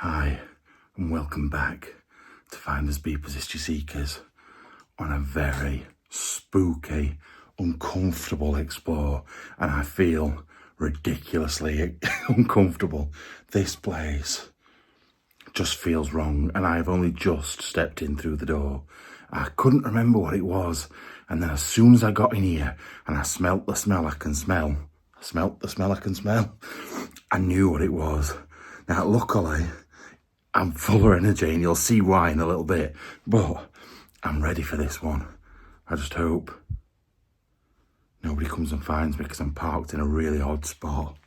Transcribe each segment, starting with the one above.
Hi, and welcome back to Finders Beepers History Seekers on a very spooky, uncomfortable explore, and I feel ridiculously uncomfortable. This place just feels wrong, and I've only just stepped in through the door. I couldn't remember what it was, and then as soon as I got in here and I smelt the smell I can smell, I knew what it was. Now, luckily, I'm full of energy, and you'll see why in a little bit, but I'm ready for this one. I just hope nobody comes and finds me because I'm parked in a really odd spot.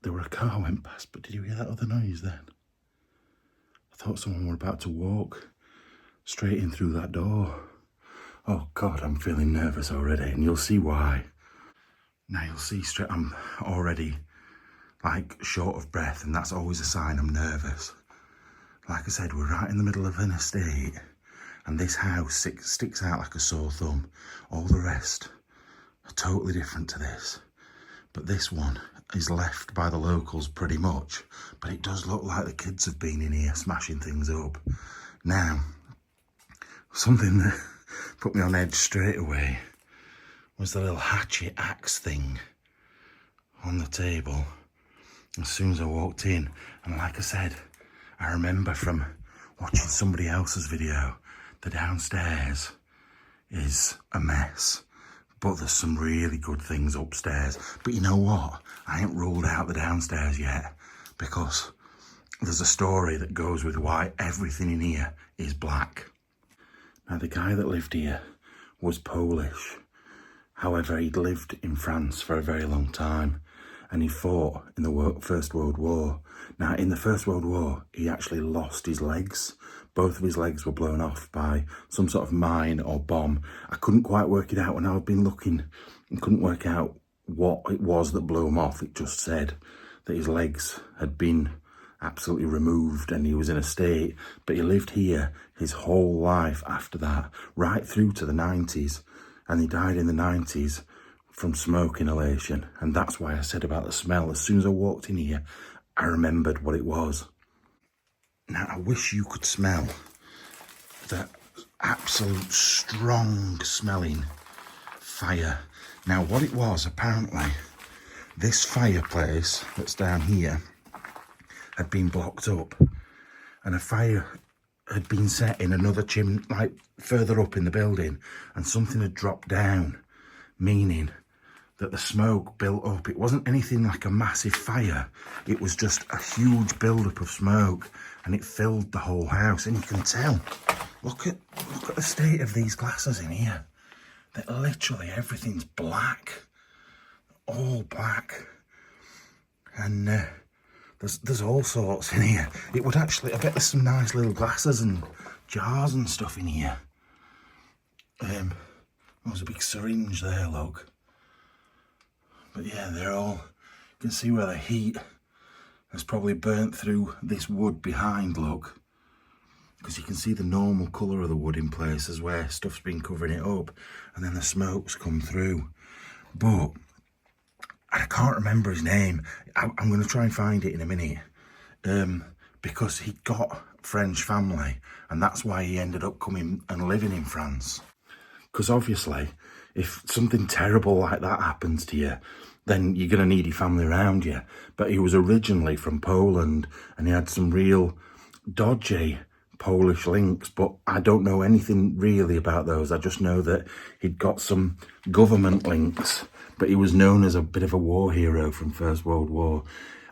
There were a car went past, but did you hear that other noise then? I thought someone were about to walk straight in through that door. Oh God, I'm feeling nervous already, and you'll see why. Now you'll see straight, I'm already like short of breath, and that's always a sign I'm nervous. Like I said, we're right in the middle of an estate, and this house sticks out like a sore thumb. All the rest are totally different to this, but this one is left by the locals pretty much, but it does look like the kids have been in here smashing things up. Now, something that put me on edge straight away was the little hatchet axe thing on the table as soon as I walked in. And like I said, I remember from watching somebody else's video, the downstairs is a mess, but there's some really good things upstairs. But you know what? I ain't ruled out the downstairs yet, because there's a story that goes with why everything in here is black. Now, the guy that lived here was Polish. However, he'd lived in France for a very long time, and he fought in the First World War. Now, in the First World War, he actually lost his legs. Both of his legs were blown off by some sort of mine or bomb. I couldn't quite work it out when I've been looking. I couldn't work out what it was that blew him off. It just said that his legs had been absolutely removed and he was in a state, but he lived here his whole life after that, right through to the 90s, and he died in the 90s from smoke inhalation. And that's why I said about the smell. As soon as I walked in here, I remembered what it was. Now, I wish you could smell that absolute strong smelling fire. Now, what it was, apparently, this fireplace that's down here had been blocked up, and a fire had been set in another chimney, like further up in the building, and something had dropped down, meaning that the smoke built up. It wasn't anything like a massive fire, it was just a huge build-up of smoke, and it filled the whole house. And you can tell, look at the state of these glasses in here, that literally everything's black, all black, and there's all sorts in here. It would actually, I bet there's some nice little glasses and jars and stuff in here. There's a big syringe there, look. But yeah, they're all, you can see where the heat has probably burnt through this wood behind, look. Because you can see the normal colour of the wood in places where stuff's been covering it up, and then the smoke's come through. But I can't remember his name. I'm going to try and find it in a minute, because he got French family, and that's why he ended up coming and living in France. Because obviously, if something terrible like that happens to you, then you're going to need your family around you. But he was originally from Poland, and he had some real dodgy Polish links, but I don't know anything really about those. I just know that he'd got some government links, but he was known as a bit of a war hero from First World War.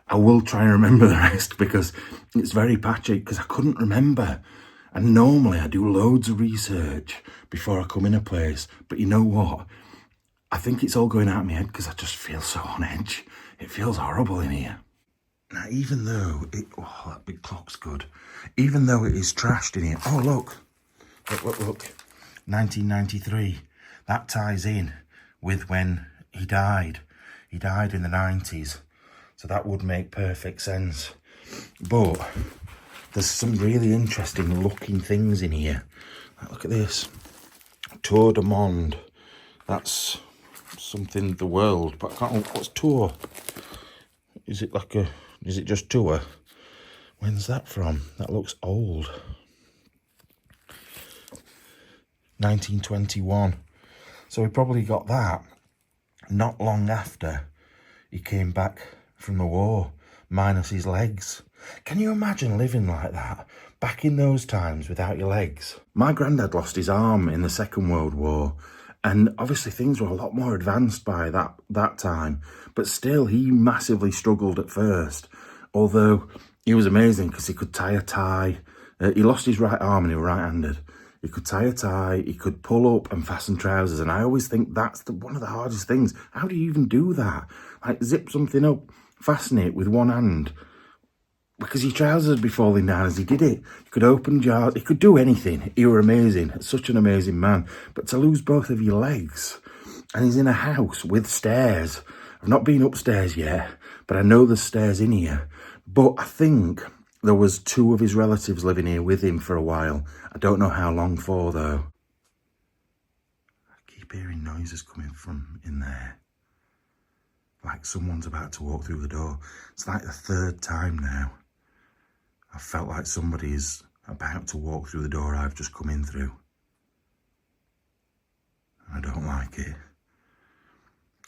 I will try and remember the rest because it's very patchy, because I couldn't remember. And normally I do loads of research before I come in a place, but you know what? I think it's all going out of my head because I just feel so on edge. It feels horrible in here. Now, even though that big clock's good. Even though it is trashed in here. Oh, look. Look. 1993. That ties in with when he died. He died in the 90s. So that would make perfect sense. But there's some really interesting looking things in here. Look at this. Tour de Monde. That's something the world, but I can't. What's tour? Is it like a? Is it just tour? When's that from? That looks old. 1921. So he probably got that not long after he came back from the war, minus his legs. Can you imagine living like that back in those times without your legs? My granddad lost his arm in the Second World War, and obviously things were a lot more advanced by that time, but still he massively struggled at first, although he was amazing because he could tie a tie. He lost his right arm and he was right-handed. He could tie a tie, he could pull up and fasten trousers, and I always think that's one of the hardest things. How do you even do that? Like, zip something up, fasten it with one hand, because your trousers would be falling down as he did it. He could open jars, he could do anything. He was amazing, such an amazing man. But to lose both of your legs, and he's in a house with stairs. I've not been upstairs yet, but I know there's stairs in here. But I think there was 2 of his relatives living here with him for a while. I don't know how long for, though. I keep hearing noises coming from in there. Like someone's about to walk through the door. It's like the 3rd time now. I felt like somebody's about to walk through the door I've just come in through. I don't like it.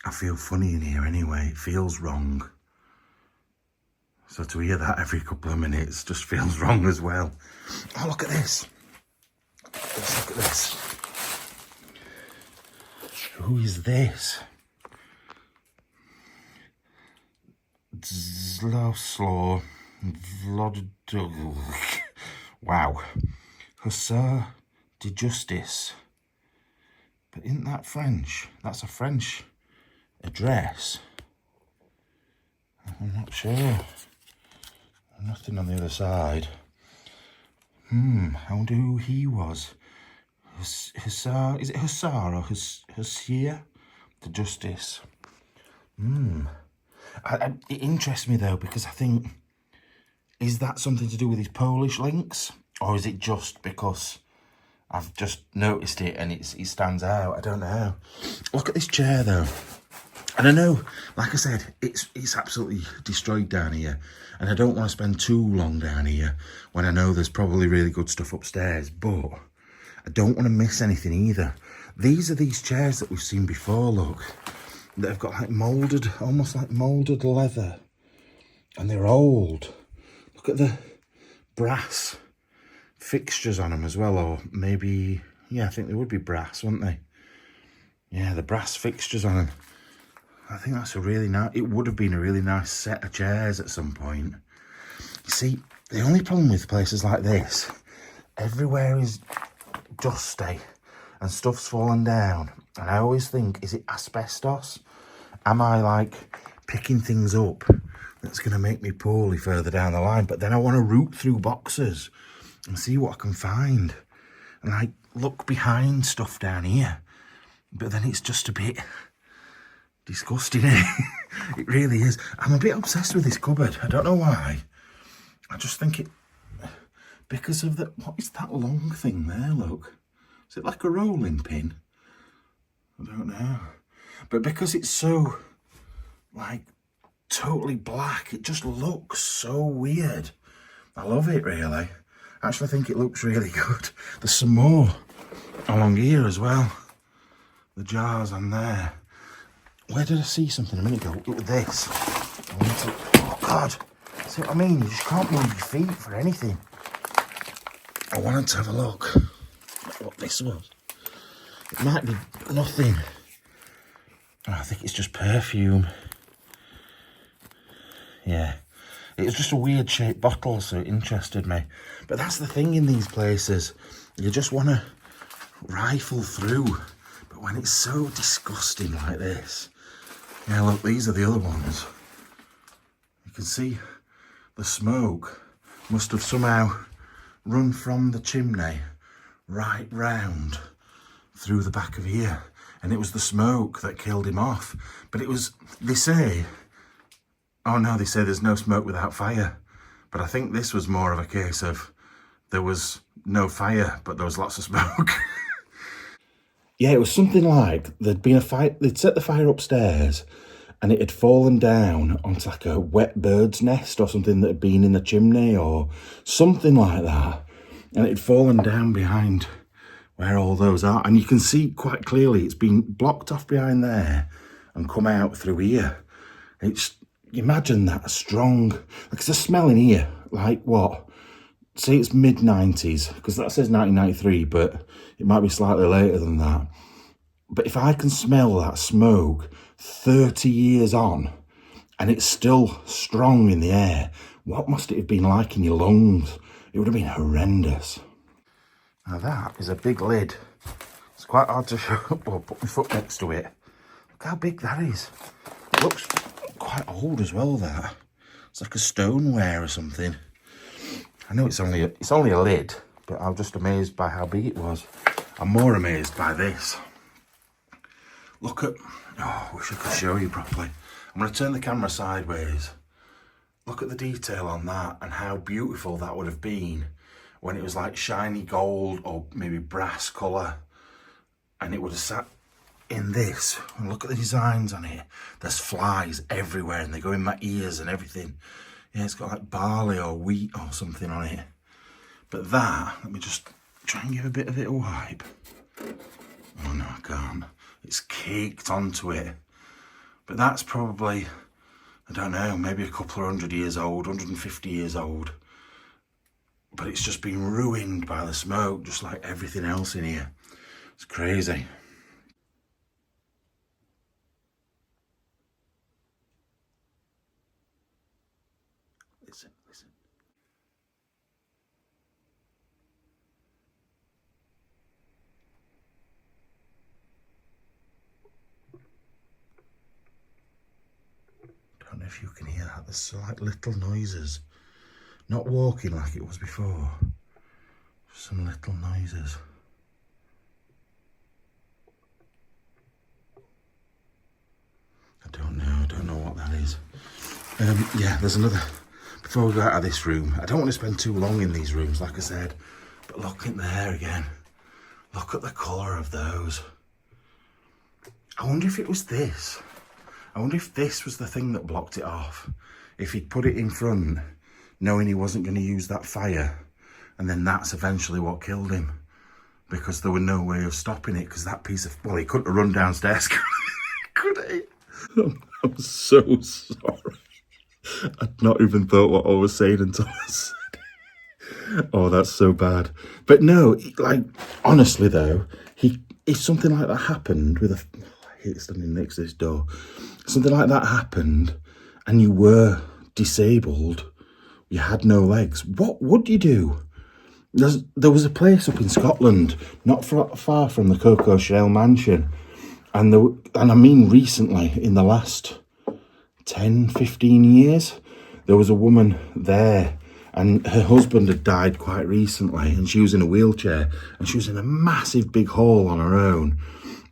I feel funny in here anyway. It feels wrong. So to hear that every couple of minutes just feels wrong as well. Oh, look at this. Let's look at this. Who is this? Zloslo Vlodog. Wow. Hussar de Justice. But isn't that French? That's a French address. I'm not sure. Nothing on the other side. I wonder who he was. Hussar, is it Hussar or Hussier? The Justice. It interests me though, because I think, is that something to do with his Polish links? Or is it just because I've just noticed it and it stands out? I don't know. Look at this chair though. And I know, like I said, it's absolutely destroyed down here. And I don't want to spend too long down here when I know there's probably really good stuff upstairs. But I don't want to miss anything either. These are these chairs that we've seen before, look. That have got like moulded, almost like moulded leather. And they're old. Look at the brass fixtures on them as well. Or maybe, yeah, I think they would be brass, wouldn't they? Yeah, the brass fixtures on them. I think that's a really nice, it would have been a really nice set of chairs at some point. You see, the only problem with places like this, everywhere is dusty and stuff's fallen down. And I always think, is it asbestos? Am I like picking things up that's going to make me poorly further down the line? But then I want to root through boxes and see what I can find. And like look behind stuff down here. But then it's just a bit disgusting, eh? It really is. I'm a bit obsessed with this cupboard. I don't know why. I just think it, because of the, what is that long thing there, look? Is it like a rolling pin? I don't know. But because it's so, like, totally black, it just looks so weird. I love it, really. I actually think it looks really good. There's some more along here as well. The jars on there. Where did I see something a minute ago? It was this. Oh, God. See what I mean? You just can't move your feet for anything. I wanted to have a look at what this was. It might be nothing. Oh, I think it's just perfume. Yeah. It was just a weird shaped bottle, so it interested me. But that's the thing in these places. You just want to rifle through. But when it's so disgusting like this. Yeah, look, these are the other ones. You can see the smoke must have somehow run from the chimney right round through the back of here. And it was the smoke that killed him off. But it was, they say, oh no, they say there's no smoke without fire. But I think this was more of a case of there was no fire, but there was lots of smoke. Yeah, it was something like there'd been a fire, they'd set the fire upstairs and it had fallen down onto like a wet bird's nest or something that had been in the chimney or something like that. And it had fallen down behind where all those are. And you can see quite clearly it's been blocked off behind there and come out through here. It's, imagine that strong, like it's a smell in here, like what? Say it's mid-90s, because that says 1993, but it might be slightly later than that. But if I can smell that smoke 30 years on, and it's still strong in the air, what must it have been like in your lungs? It would have been horrendous. Now that is a big lid. It's quite hard to show up or put my foot next to it. Look how big that is. It looks quite old as well, that. It's like a stoneware or something. I know it's only a lid, but I'm just amazed by how big it was. I'm more amazed by this. Look at, oh, I wish I could show you properly. I'm going to turn the camera sideways. Look at the detail on that and how beautiful that would have been when it was like shiny gold or maybe brass colour. And it would have sat in this. And look at the designs on it. There's flies everywhere and they go in my ears and everything. Yeah, it's got like barley or wheat or something on it. But that, let me just try and give a bit of it a wipe. Oh no, I can't. It's caked onto it. But that's probably, I don't know, maybe a couple of 100 years old, 150 years old. But it's just been ruined by the smoke, just like everything else in here. It's crazy. Listen, listen. Don't know if you can hear that. There's like little noises. Not walking like it was before. Just some little noises. I don't know what that is. Yeah, there's another. Before we go out of this room, I don't want to spend too long in these rooms, like I said, but look in there again. Look at the colour of those. I wonder if it was this. I wonder if this was the thing that blocked it off. If he'd put it in front, knowing he wasn't going to use that fire, and then that's eventually what killed him. Because there was no way of stopping it, because that piece of, well, he couldn't have run downstairs, could he? I'm so sorry. I'd not even thought what I was saying until I said it. Oh, that's so bad. But no, like, honestly though, if something like that happened with a, I hate standing next to this door. Something like that happened and you were disabled, you had no legs, what would you do? There was a place up in Scotland, not far from the Coco Chanel mansion, and I mean recently, in the last 10, 15 years, there was a woman there and her husband had died quite recently and she was in a wheelchair and she was in a massive big hall on her own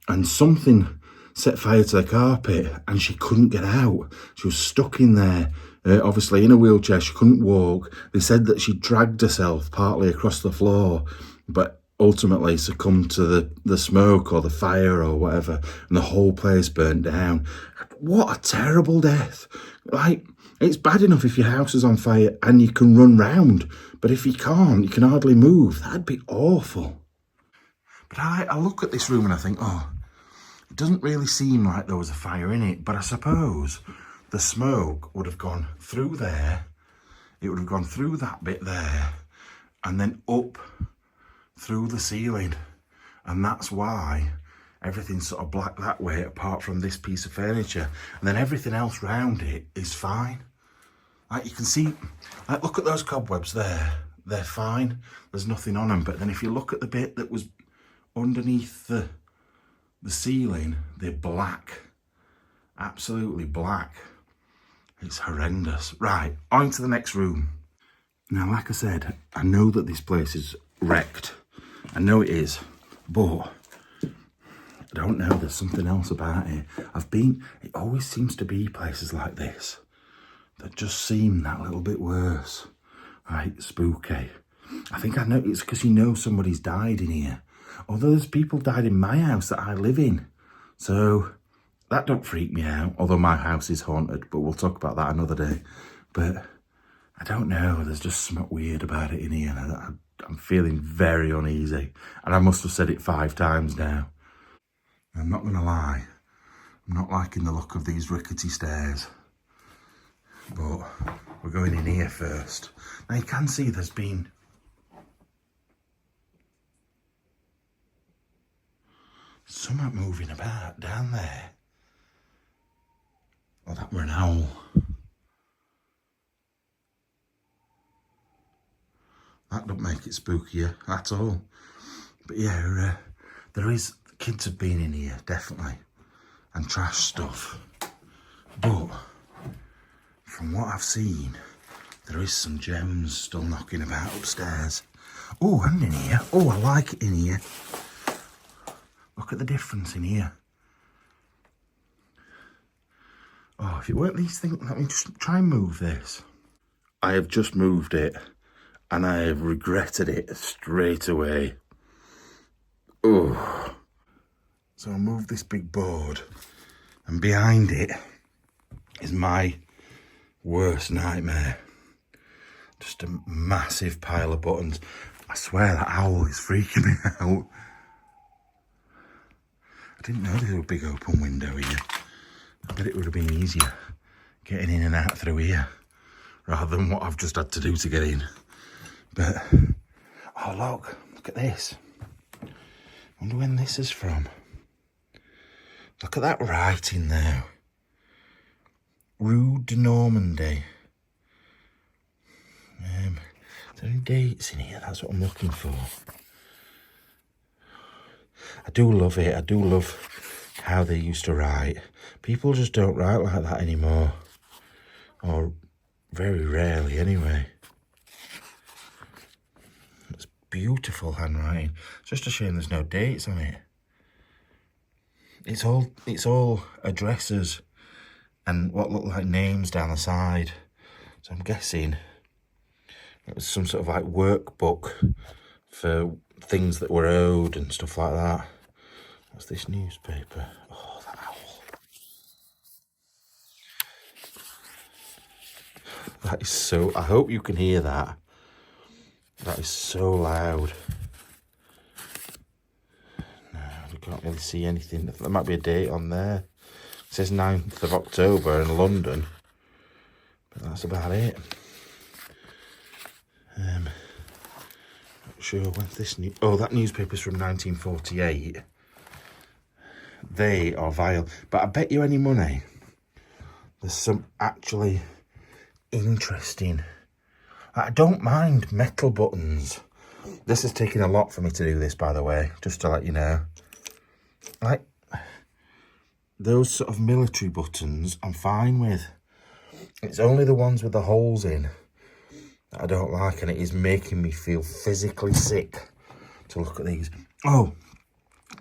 and something set fire to the carpet and she couldn't get out. She was stuck in there, obviously in a wheelchair, she couldn't walk. They said that she dragged herself partly across the floor, but ultimately succumbed to the smoke or the fire or whatever, and the whole place burnt down. What a terrible death. Like, it's bad enough if your house is on fire and you can run round, but if you can't, you can hardly move. That'd be awful. But I look at this room and I think, oh, it doesn't really seem like there was a fire in it, but I suppose the smoke would have gone through there, it would have gone through that bit there, and then up through the ceiling, and that's why everything's sort of black that way apart from this piece of furniture, and then everything else round it is fine. Like you can see, like look at those cobwebs there, they're fine, there's nothing on them, but then if you look at the bit that was underneath the ceiling, they're black, absolutely black. It's horrendous. Right, on to the next room. Now, like I said, I know that this place is wrecked. I know it is, but I don't know, there's something else about it. It always seems to be places like this that just seem that little bit worse. Right, spooky. I think I know it's because you know somebody's died in here. Although there's people died in my house that I live in. So that don't freak me out. Although my house is haunted, but we'll talk about that another day. But I don't know. There's just something weird about it in here. I'm feeling very uneasy. And I must have said it 5 times now. I'm not going to lie. I'm not liking the look of these rickety stairs. But we're going in here first. Now you can see there's been something moving about down there. Oh, that were an owl. That don't make it spookier at all. But yeah, kids have been in here, definitely. And trash stuff. But from what I've seen, there is some gems still knocking about upstairs. Oh, and in here. Oh, I like it in here. Look at the difference in here. Oh, if it weren't these things, let me just try and move this. I have just moved it, and I have regretted it straight away. Oh. So I'll move this big board, and behind it is my worst nightmare. Just a massive pile of buttons. I swear that owl is freaking me out. I didn't know there was a big open window here. I bet it would have been easier getting in and out through here rather than what I've just had to do to get in. But, oh look at this. I wonder when this is from. Look at that writing there. Rue de Normandy. Is there any dates in here? That's what I'm looking for. I do love it. I do love how they used to write. People just don't write like that anymore. Or very rarely anyway. It's beautiful handwriting. It's just a shame there's no dates on it. It's all addresses and what look like names down the side. So I'm guessing it was some sort of like workbook for things that were owed and stuff like that. What's this newspaper? Oh, that owl. That is so... I hope you can hear that. That is so loud. No, we can't really see anything. There might be a date on there. It says 9th of October in London. But that's about it. Not sure when's this new... Oh, that newspaper's from 1948. They are vile. But I bet you any money there's some actually interesting... I don't mind metal buttons. This has taken a lot for me to do this, by the way, just to let you know. Like, those sort of military buttons, I'm fine with. It's only the ones with the holes in that I don't like, and it is making me feel physically sick to look at these. Oh,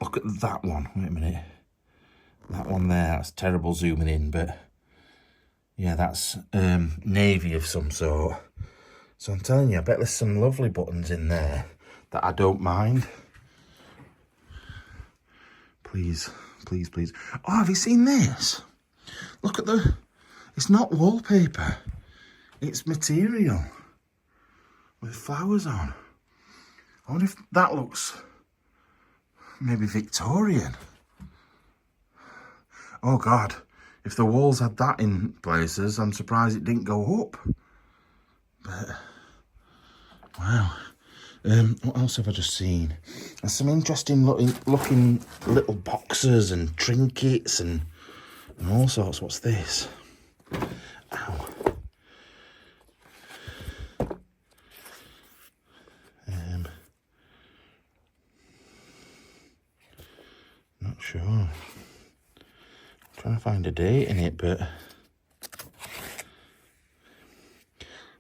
look at that one. Wait a minute. That one there, that's terrible zooming in, but yeah, that's navy of some sort. So I'm telling you, I bet there's some lovely buttons in there that I don't mind. Please, please, please. Oh, have you seen this? Look at the... It's not wallpaper. It's material with flowers on. I wonder if that looks maybe Victorian. Oh, God. If the walls had that in places, I'm surprised it didn't go up. But, wow. What else have I just seen? There's some interesting looking little boxes and trinkets and all sorts. What's this? Ow. Not sure. I'm trying to find a date in it, but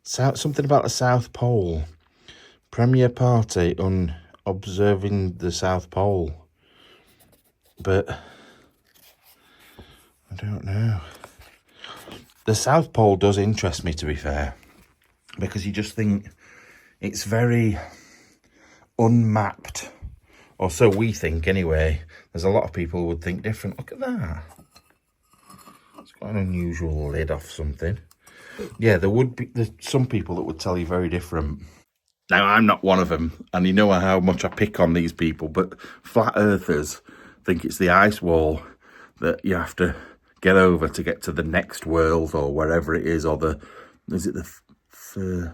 something about the South Pole. Premier party on observing the South Pole. But I don't know. The South Pole does interest me, to be fair, because you just think it's very unmapped, Or so we think anyway. There's a lot of people who would think different. Look at that. It's quite an unusual lid off something. Yeah, there's some people that would tell you very different. Now, I'm not one of them, and you know how much I pick on these people, but flat earthers think it's the ice wall that you have to get over to get to the next world or wherever it is, or is it the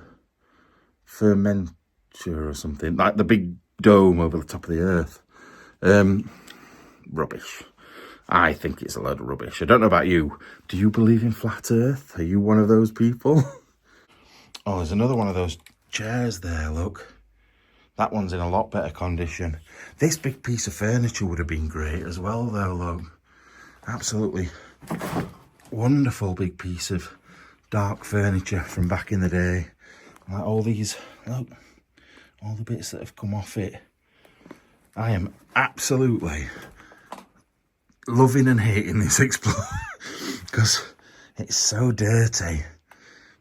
fermenter or something, like the big dome over the top of the earth. Rubbish. I think it's a load of rubbish. I don't know about you. Do you believe in flat earth? Are you one of those people? Oh, there's another one of those chairs there, look. That one's in a lot better condition. This big piece of furniture would have been great as well, though, look. Absolutely wonderful big piece of dark furniture from back in the day. Like all these, look, all the bits that have come off it. I am absolutely loving and hating this Explorer because it's so dirty,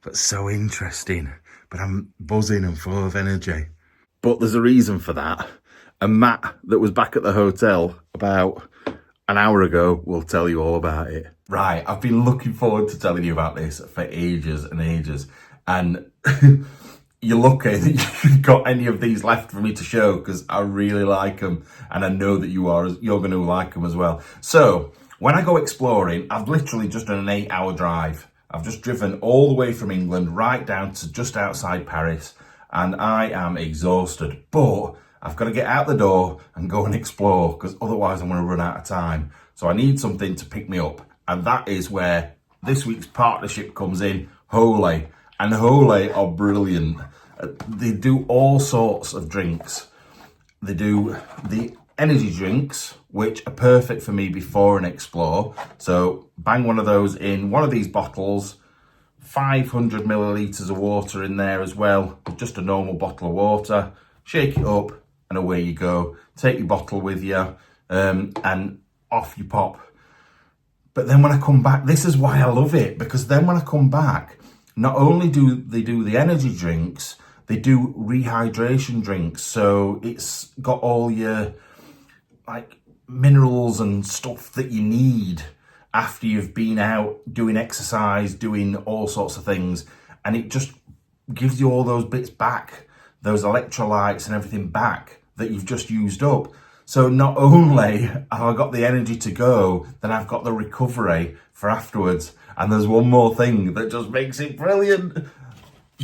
but so interesting. But I'm buzzing and full of energy. But there's a reason for that. And Matt, that was back at the hotel about an hour ago, will tell you all about it. Right, I've been looking forward to telling you about this for ages and ages. And you're lucky that you've got any of these left for me to show, because I really like them. And I know that you're going to like them as well. So, when I go exploring, I've literally just done an 8-hour drive. I've just driven all the way from England right down to just outside Paris. And I am exhausted. But I've got to get out the door and go and explore, because otherwise I'm going to run out of time. So I need something to pick me up. And that is where this week's partnership comes in, Holy. And Holy are brilliant. They do all sorts of drinks. They do the energy drinks, which are perfect for me before an explore. So bang one of those in one of these bottles, 500 millilitres of water in there as well, just a normal bottle of water, shake it up, and away you go. Take your bottle with you, and off you pop. But then when I come back, this is why I love it, because then when I come back, not only do they do the energy drinks, they do rehydration drinks. So it's got all your like minerals and stuff that you need after you've been out doing exercise, doing all sorts of things. And it just gives you all those bits back, those electrolytes and everything back that you've just used up. So not only have I got the energy to go, then I've got the recovery for afterwards. And there's one more thing that just makes it brilliant.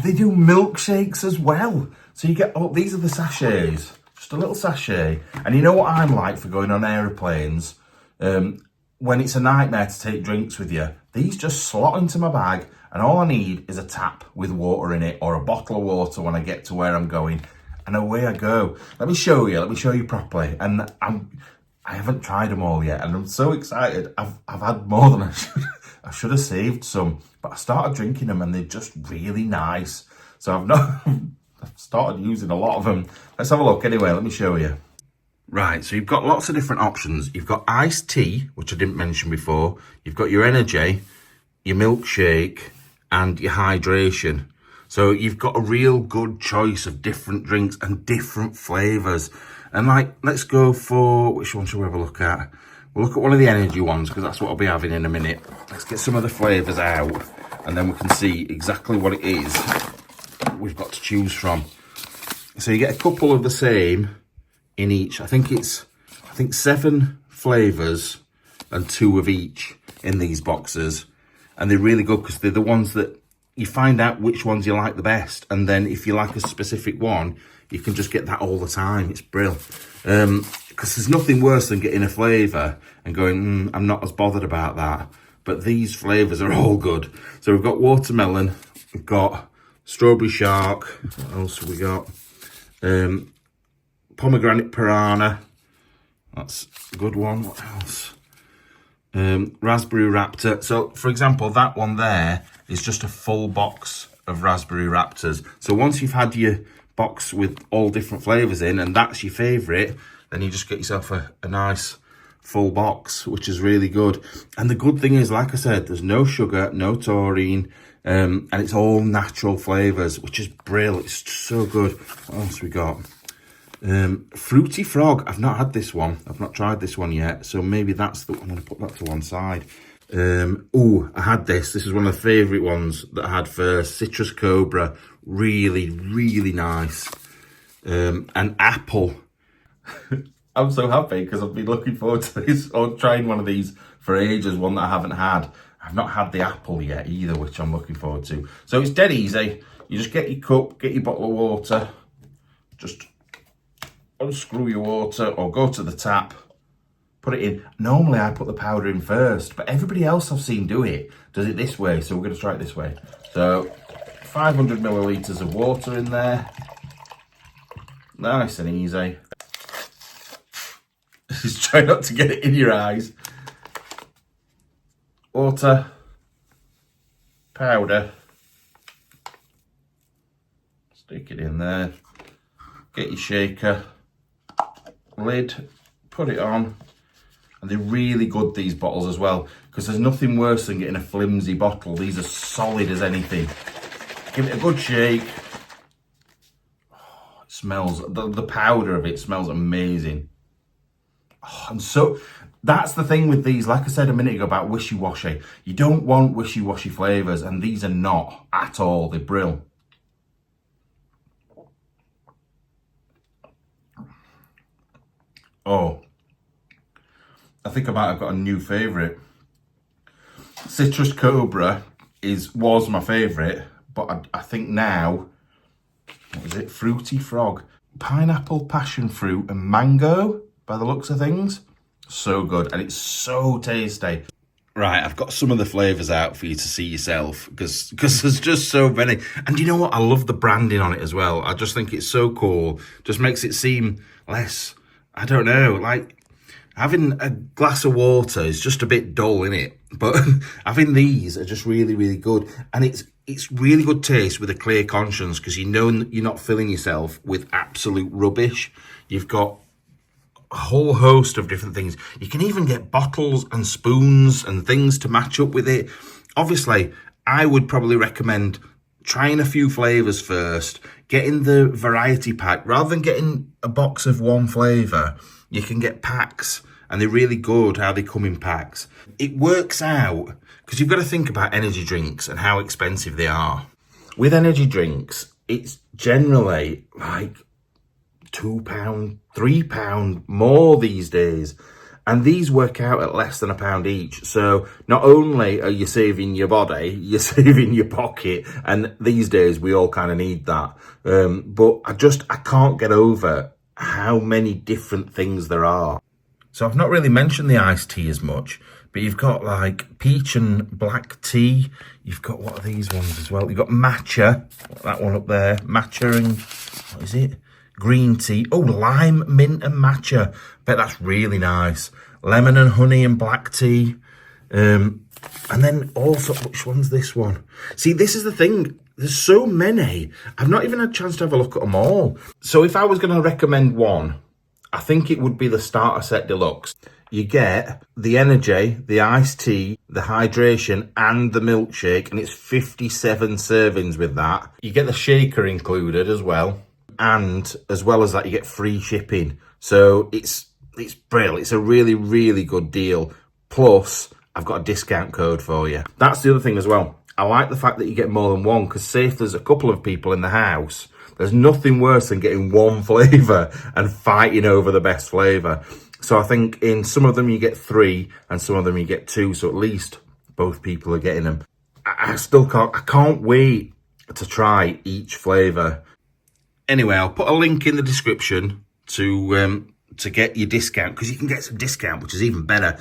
They do milkshakes as well. So you get, oh, these are the sachets, just a little sachet. And you know what I'm like for going on aeroplanes? When it's a nightmare to take drinks with you, these just slot into my bag, and all I need is a tap with water in it, or a bottle of water when I get to where I'm going, and away I go. Let me show you properly. And I haven't tried them all yet, and I'm so excited. I've had more than I should. I should have saved some, but I started drinking them and they're just really nice. So I've started using a lot of them. Let's have a look anyway, let me show you. Right, so you've got lots of different options. You've got iced tea, which I didn't mention before. You've got your energy, your milkshake, and your hydration. So you've got a real good choice of different drinks and different flavours. And like, let's go for, which one should we have a look at? We'll look at one of the energy ones, because that's what I'll be having in a minute. Let's get some of the flavours out, and then we can see exactly what it is we've got to choose from. So you get a couple of the same in each. I think 7 flavours and 2 of each in these boxes. And they're really good because they're the ones that you find out which ones you like the best. And then if you like a specific one, you can just get that all the time. It's brilliant. Because there's nothing worse than getting a flavour and going, I'm not as bothered about that. But these flavours are all good. So we've got watermelon, we've got strawberry shark, what else have we got? Pomegranate piranha, that's a good one. What else? Raspberry Raptor. So for example, that one there is just a full box of Raspberry Raptors. So once you've had your box with all different flavours in, and that's your favourite, then you just get yourself a nice full box, which is really good. And the good thing is, like I said, there's no sugar, no taurine, and it's all natural flavours, which is brilliant. It's so good. What else we got? Fruity Frog. I've not had this one. I've not tried this one yet. So maybe that's the... I'm going to put that to one side. Oh, I had this. This is one of the favourite ones that I had first. Citrus Cobra. Really, really nice. An apple. I'm so happy because I've been looking forward to this or trying one of these for ages, one that I haven't had. I've not had the apple yet either, which I'm looking forward to. So it's dead easy. You just get your cup, get your bottle of water, just unscrew your water or go to the tap, put it in. Normally I put the powder in first, but everybody else I've seen do it does it this way, so we're going to try it this way. So 500 millilitres of water in there. Nice and easy. Just try not to get it in your eyes. Water, powder, stick it in there, get your shaker, lid, put it on, and they're really good, these bottles as well, because there's nothing worse than getting a flimsy bottle. These are solid as anything. Give it a good shake. Oh, it smells, the powder of it smells amazing. Oh, and so that's the thing with these, like I said a minute ago about wishy-washy. You don't want wishy-washy flavours, and these are not at all. They're brilliant. Oh, I think I might have got a new favourite. Citrus Cobra was my favourite, but I think now, what is it? Fruity Frog. Pineapple, passion fruit and mango, by the looks of things. So good, and it's so tasty. Right, I've got some of the flavours out for you to see yourself, because there's just so many. And you know what? I love the branding on it as well. I just think it's so cool. Just makes it seem less, I don't know, like having a glass of water is just a bit dull, innit? But having these are just really, really good. And it's really good taste with a clear conscience, because you know you're not filling yourself with absolute rubbish. You've got a whole host of different things. You can even get bottles and spoons and things to match up with it. Obviously, I would probably recommend trying a few flavours first, getting the variety pack. Rather than getting a box of one flavour, you can get packs, and they're really good how they come in packs. It works out, because you've got to think about energy drinks and how expensive they are. With energy drinks, it's generally like £2, £3 more these days. And these work out at less than £1 each. So not only are you saving your body, you're saving your pocket. And these days we all kind of need that. But I can't get over how many different things there are. So I've not really mentioned the iced tea as much, but you've got like peach and black tea. You've got, what are these ones as well? You've got matcha, that one up there. Matcha and, what is it? Green tea. Oh, lime, mint and matcha. Bet that's really nice. Lemon and honey and black tea. And then also, which one's this one? See, this is the thing. There's so many. I've not even had a chance to have a look at them all. So if I was going to recommend one, I think it would be the starter set deluxe. You get the energy, the iced tea, the hydration and the milkshake, and it's 57 servings with that. You get the shaker included as well. And as well as that, you get free shipping. So it's brilliant. It's a really, really good deal. Plus, I've got a discount code for you. That's the other thing as well. I like the fact that you get more than one, because say if there's a couple of people in the house, there's nothing worse than getting one flavour and fighting over the best flavour. So I think in some of them you get 3 and some of them you get 2. So at least both people are getting them. I can't wait to try each flavour. Anyway, I'll put a link in the description to get your discount, because you can get some discount, which is even better.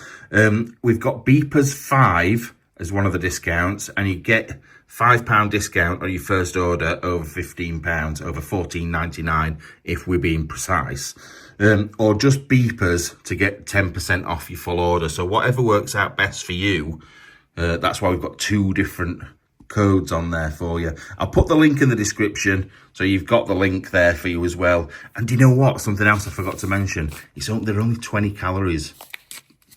We've got Beepers 5 as one of the discounts, and you get £5 discount on your first order over £15, over £14.99 if we're being precise. Or just Beepers to get 10% off your full order. So whatever works out best for you, that's why we've got 2 different codes on there for you. I'll put the link in the description, so you've got the link there for you as well. And do you know what? Something else I forgot to mention. They're only 20 calories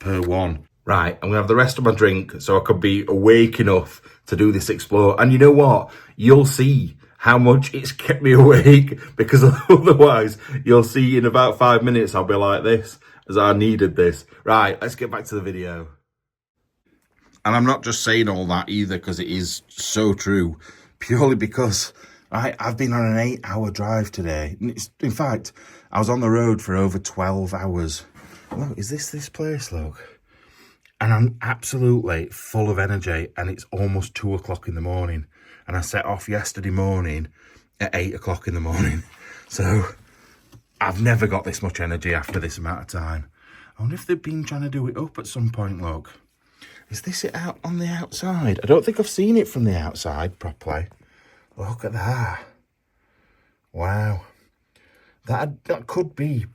per one. Right, I'm going to have the rest of my drink so I could be awake enough to do this explore. And you know what? You'll see how much it's kept me awake, because otherwise you'll see in about 5 minutes I'll be like this, as I needed this. Right, let's get back to the video. And I'm not just saying all that either because it is so true, purely because I've been on an 8-hour drive today. In fact, I was on the road for over 12 hours. Look, is this place, look? And I'm absolutely full of energy, and it's almost 2 o'clock in the morning. And I set off yesterday morning at 8 o'clock in the morning. So I've never got this much energy after this amount of time. I wonder if they've been trying to do it up at some point, look. Is this it out on the outside? I don't think I've seen it from the outside properly. Look at that. Wow. That could be,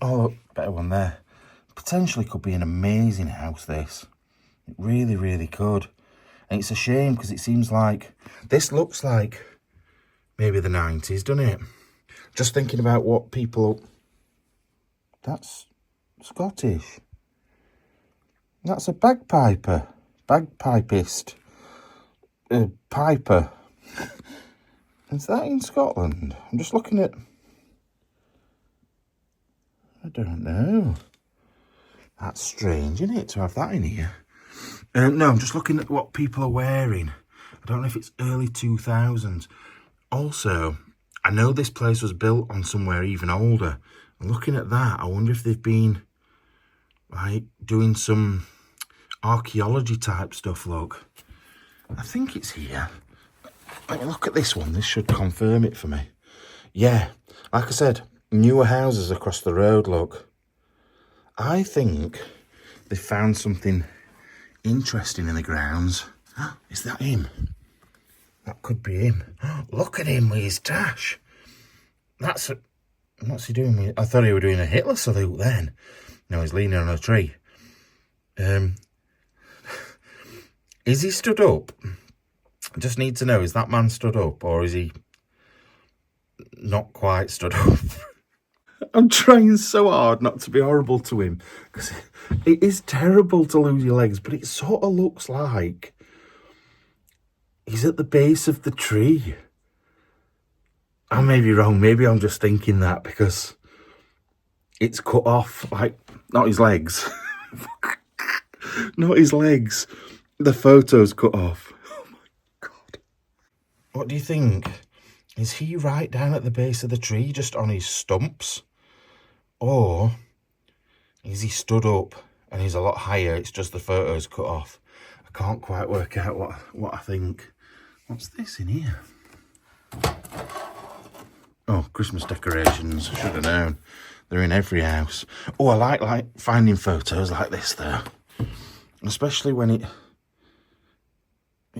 oh, better one there. Potentially could be an amazing house, this. It really, really could. And it's a shame because it seems like, this looks like maybe the 90s, doesn't it? Just thinking about what people, that's Scottish. That's a bagpipist. Piper. Is that in Scotland? I'm just looking at, I don't know. That's strange, isn't it, to have that in here? No, I'm just looking at what people are wearing. I don't know if it's early 2000s. Also, I know this place was built on somewhere even older. And looking at that, I wonder if they've been like doing some archaeology type stuff. Look, I think it's here. Let me look at this one. This should confirm it for me. Yeah, like I said, newer houses across the road, look. I think they found something interesting in the grounds. Is that him? That could be him. Look at him with his tash. What's he doing? I thought he was doing a Hitler salute then. No, he's leaning on a tree. Is he stood up? I just need to know, is that man stood up or is he not quite stood up? I'm trying so hard not to be horrible to him because it is terrible to lose your legs, but it sort of looks like he's at the base of the tree. I may be wrong. Maybe I'm just thinking that because it's cut off, like, not his legs. Not his legs. The photo's cut off. Oh my God. What do you think? Is he right down at the base of the tree, just on his stumps? Or is he stood up and he's a lot higher? It's just the photo's cut off. I can't quite work out what I think. What's this in here? Oh, Christmas decorations. Should have known. They're in every house. Oh, I like finding photos like this though. Especially when it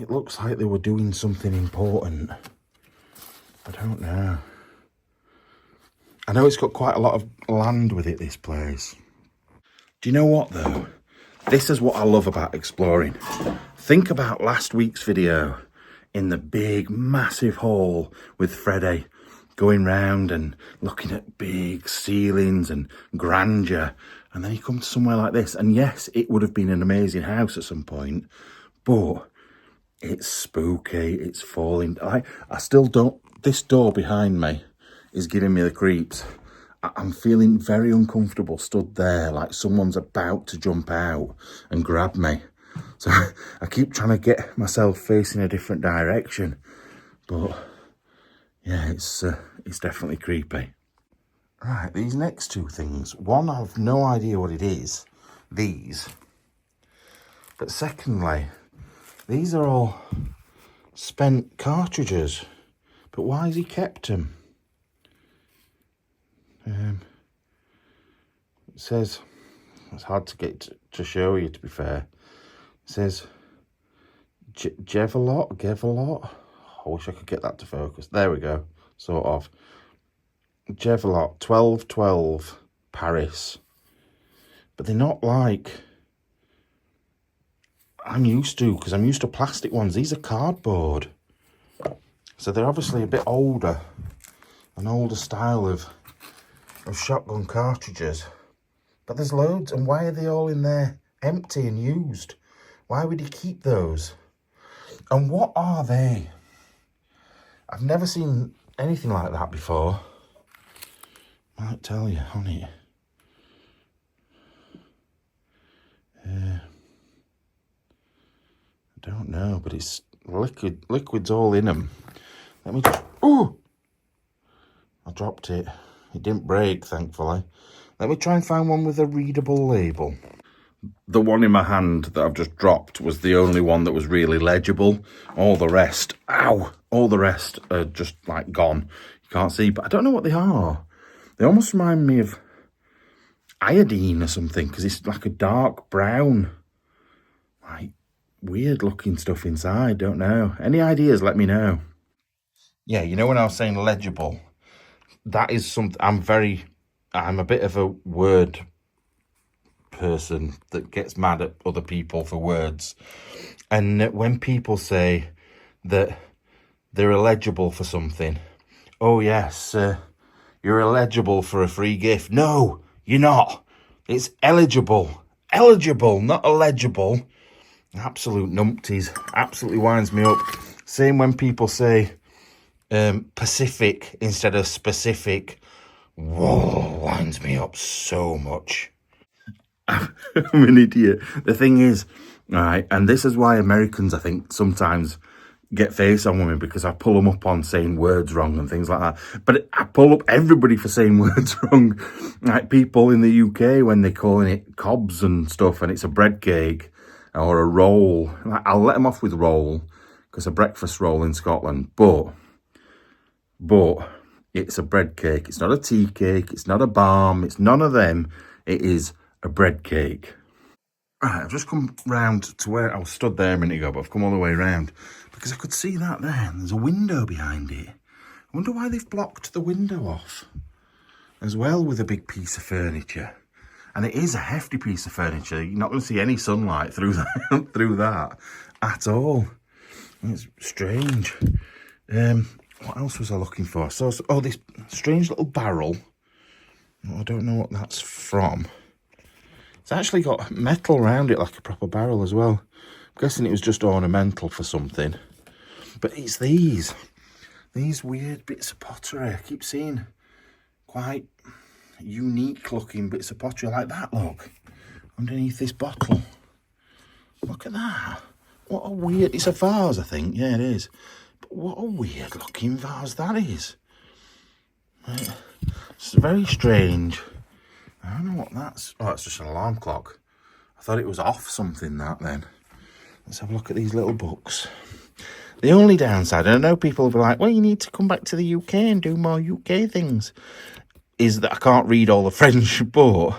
looks like they were doing something important. I don't know. I know it's got quite a lot of land with it, this place. Do you know what though? This is what I love about exploring. Think about last week's video in the big, massive hall with Freddie going round and looking at big ceilings and grandeur. And then you come to somewhere like this. And yes, it would have been an amazing house at some point, but it's spooky, it's falling. I still don't, this door behind me is giving me the creeps. I'm feeling very uncomfortable stood there, like someone's about to jump out and grab me. So I keep trying to get myself facing a different direction. But yeah, it's definitely creepy. Right, these next two things. One, I have no idea what it is, these. But secondly, these are all spent cartridges. But why has he kept them? It says, it's hard to get to show you, to be fair. It says Gevelot. I wish I could get that to focus. There we go, sort of. Gevelot, 1212, Paris. But they're not like I'm used to, because I'm used to plastic ones. These are cardboard. So they're obviously a bit older. An older style of shotgun cartridges. But there's loads, and why are they all in there empty and used? Why would he keep those? And what are they? I've never seen anything like that before. Might tell you on it. I don't know, but it's liquid's all in them. Let me just... Ooh! I dropped it. It didn't break, thankfully. Let me try and find one with a readable label. The one in my hand that I've just dropped was the only one that was really legible. All the rest, ow! All the rest are just like gone. You can't see, but I don't know what they are. They almost remind me of iodine or something, because it's like a dark brown. Like, weird looking stuff inside, don't know. Any ideas, let me know. Yeah, you know when I was saying legible, that is something, I'm a bit of a word person that gets mad at other people for words. And when people say that they're eligible for something, oh yes, you're eligible for a free gift. No, you're not. It's eligible. Eligible, not illegible. Absolute numpties. Absolutely winds me up. Same when people say Pacific instead of specific. Whoa, winds me up so much. I'm an idiot. The thing is, right, and this is why Americans, I think, sometimes get face on with me, because I pull them up on saying words wrong and things like that. But I pull up everybody for saying words wrong. Like people in the UK when they're calling it cobs and stuff, and it's a bread cake or a roll. I'll let them off with roll, because a breakfast roll in Scotland. But it's a bread cake. It's not a tea cake. It's not a balm. It's none of them. It is a bread cake. Right, I've just come round to where I was stood there a minute ago, but I've come all the way round because I could see that there, and there's a window behind it. I wonder why they've blocked the window off as well with a big piece of furniture. And it is a hefty piece of furniture. You're not going to see any sunlight through that, through that at all. It's strange. What else was I looking for? So, oh, this strange little barrel. I don't know what that's from. It's actually got metal around it like a proper barrel as well. I'm guessing it was just ornamental for something. But it's these weird bits of pottery. I keep seeing quite unique looking bits of pottery like that, look. Underneath this bottle. Look at that. What a weird... It's a vase, I think. Yeah, it is. But what a weird looking vase that is. It's very strange. I don't know what that's... Oh, it's just an alarm clock. I thought it was off something, that, then. Let's have a look at these little books. The only downside, and I know people will be like, well, you need to come back to the UK and do more UK things, is that I can't read all the French, but...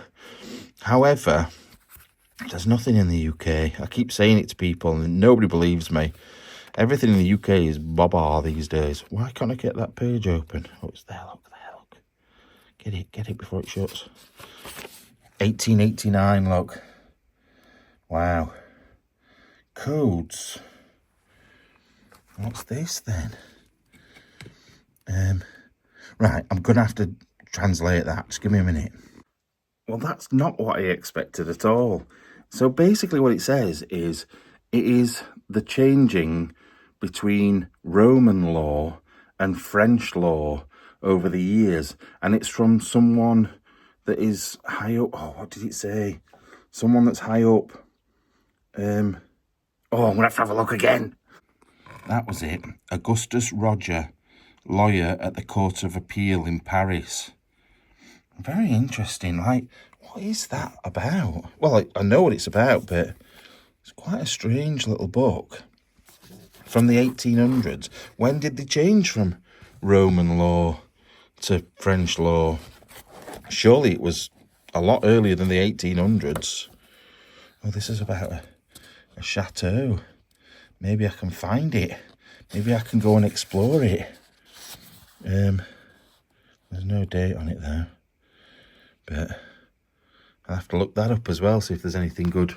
However, there's nothing in the UK. I keep saying it to people and nobody believes me. Everything in the UK is baba these days. Why can't I get that page open? Oh, it's there, look, there, look. Get it before it shuts. 1889, look. Wow. Codes. What's this then? Right, I'm going to have to translate that. Just give me a minute. Well, that's not what I expected at all. So basically what it says is, it is the changing between Roman law and French law over the years. And it's from someone that is high up. Oh, what did it say? Someone that's high up. Oh, I'm going to have a look again. That was it. Augustus Roger, lawyer at the Court of Appeal in Paris. Very interesting. Like, what is that about? Well, I know what it's about, but it's quite a strange little book. From the 1800s. When did they change from Roman law to French law? Surely it was a lot earlier than the 1800s. Oh, this is about a chateau. Maybe I can find it. Maybe I can go and explore it. There's no date on it there. But I'll have to look that up as well, see if there's anything good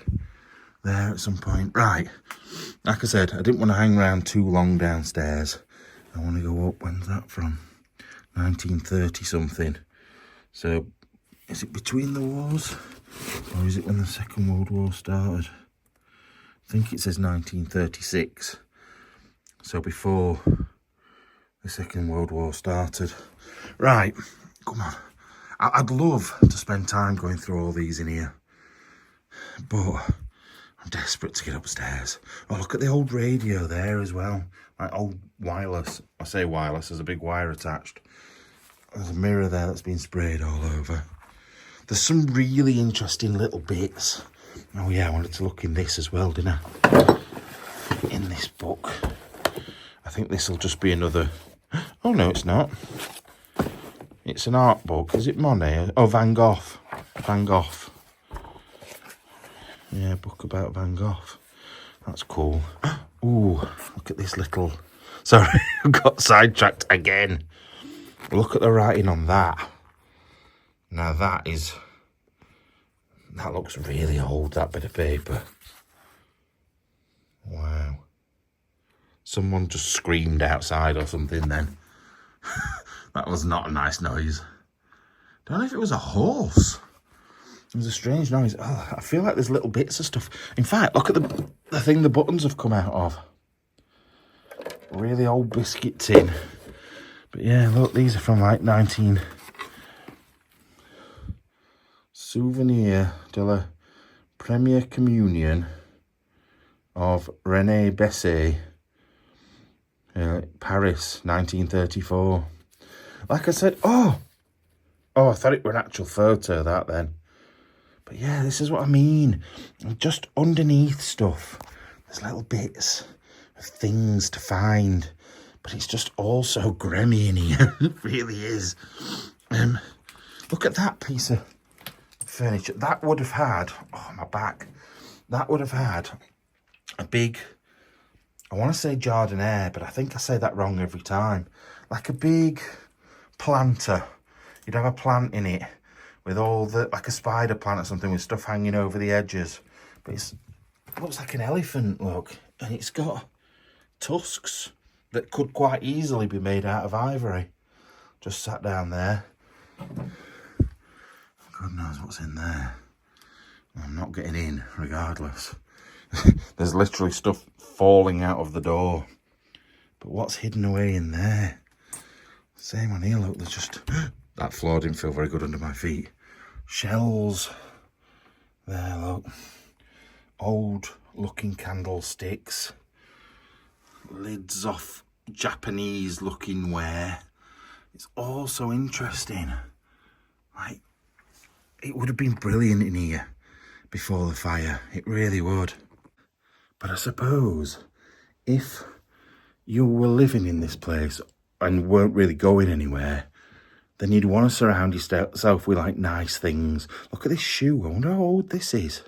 there at some point. Right, like I said, I didn't want to hang around too long downstairs. I want to go up. When's that from? 1930 something. So, is it between the wars? Or is it when the Second World War started? I think it says 1936. So before the Second World War started. Right, come on. I'd love to spend time going through all these in here, but I'm desperate to get upstairs. Oh, look at the old radio there as well. Like old wireless. I say wireless, there's a big wire attached. There's a mirror there that's been sprayed all over. There's some really interesting little bits. Oh yeah, I wanted to look in this as well, didn't I? In this book. I think this will just be another... Oh no, it's not. It's an art book. Is it Monet? Oh, Van Gogh. Van Gogh. Yeah, book about Van Gogh. That's cool. Ooh, look at this little... Sorry, I got sidetracked again. Look at the writing on that. Now that is... That looks really old, that bit of paper. Wow. Someone just screamed outside or something then. That was not a nice noise. Don't know if it was a horse. It was a strange noise. Oh, I feel like there's little bits of stuff. In fact, look at the thing the buttons have come out of. Really old biscuit tin. But yeah, look, these are from like 19... Souvenir de la Première Communion of René Besset, Paris, 1934. Like I said, oh, I thought it were an actual photo, that then. But yeah, this is what I mean. Just underneath stuff, there's little bits of things to find. But it's just all so grimy in here. It really is. Look at that piece of furniture. That would have had, oh, my back. That would have had a big, I want to say jardiniere, but I think I say that wrong every time. Like a big planter. You'd have a plant in it with all the, like a spider plant or something with stuff hanging over the edges. But it looks like an elephant, look. And it's got tusks that could quite easily be made out of ivory. Just sat down there. God knows what's in there. I'm not getting in, regardless. There's literally stuff falling out of the door. But what's hidden away in there? Same on here, look, there's just... That floor didn't feel very good under my feet. Shells. There, look. Old looking candlesticks. Lids off Japanese looking ware. It's all so interesting. Like, it would have been brilliant in here before the fire. It really would. But I suppose if you were living in this place and weren't really going anywhere, then you'd want to surround yourself with like nice things. Look at this shoe. I wonder how old this is.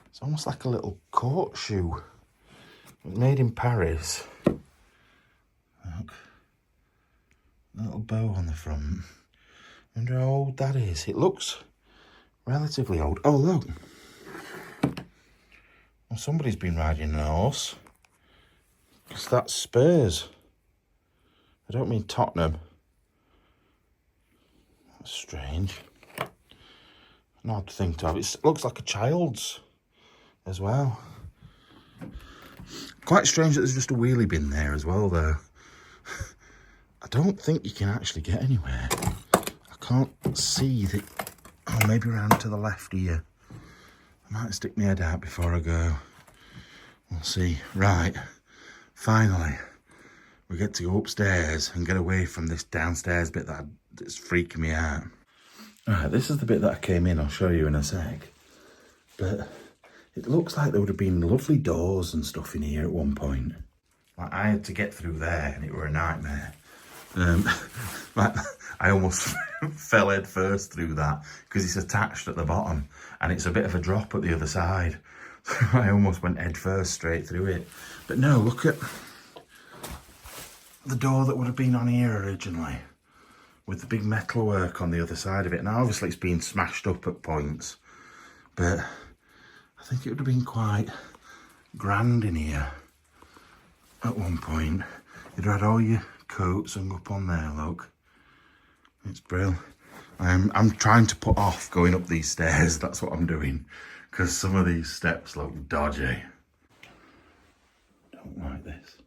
It's almost like a little court shoe. Made in Paris. Look. A little bow on the front. I wonder how old that is. It looks relatively old. Oh, look. Well, somebody's been riding a horse. Because that's Spurs. I don't mean Tottenham. That's strange. An odd thing to have. It looks like a child's as well. Quite strange that there's just a wheelie bin there as well, though. I don't think you can actually get anywhere. I can't see the... Oh, maybe around to the left here. I might stick my head out before I go. We'll see. Right. Finally, we get to go upstairs and get away from this downstairs bit that's freaking me out. Alright, this is the bit that I came in. I'll show you in a sec. But it looks like there would have been lovely doors and stuff in here at one point. Like, I had to get through there and it were a nightmare. Like, I almost fell head first through that because it's attached at the bottom and it's a bit of a drop at the other side. So I almost went head first straight through it. But no, look at the door that would have been on here originally with the big metalwork on the other side of it. Now obviously it's been smashed up at points, but I think it would have been quite grand in here at one point. You'd had all your coats hung up on there, look. It's brilliant. I'm trying to put off going up these stairs, that's what I'm doing, because some of these steps look dodgy. Don't like this.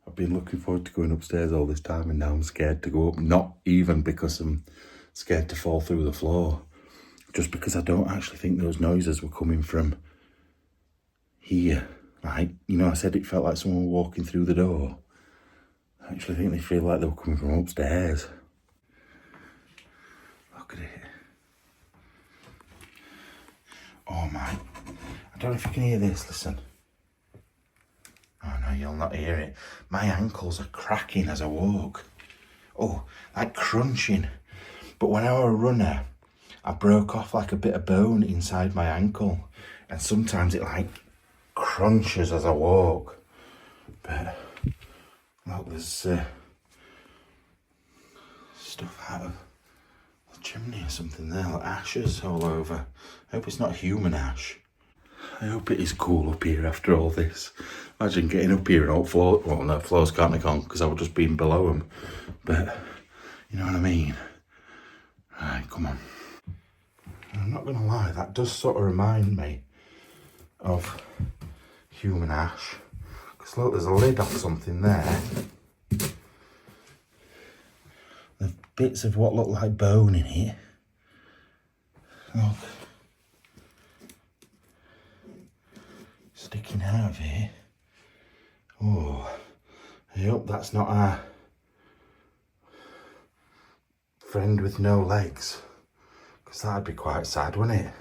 I I've been looking forward to going upstairs all this time, and now I'm scared to go up. Not even because I'm scared to fall through the floor, just because I don't actually think those noises were coming from here. Like, you know, I said it felt like someone walking through the door. I actually think they feel like they were coming from upstairs. Look at it. Oh my, I don't know if you can hear this, listen. Oh no, you'll not hear it. My ankles are cracking as I walk. Oh, like crunching. But when I was a runner, I broke off like a bit of bone inside my ankle. And sometimes it like crunches as I walk. But look, there's stuff out of the chimney or something there, like ashes all over. I hope it's not human ash. I hope it is cool up here after all this. Imagine getting up here and all floor, well no, floors can't be gone because I would just been below them. But, you know what I mean? Right, come on. I'm not going to lie, that does sort of remind me of human ash. Because look, there's a lid on something there. There's bits of what look like bone in it. Look. Sticking out of here. Oh, I hope that's not our friend with no legs. Because that'd be quite sad, wouldn't it?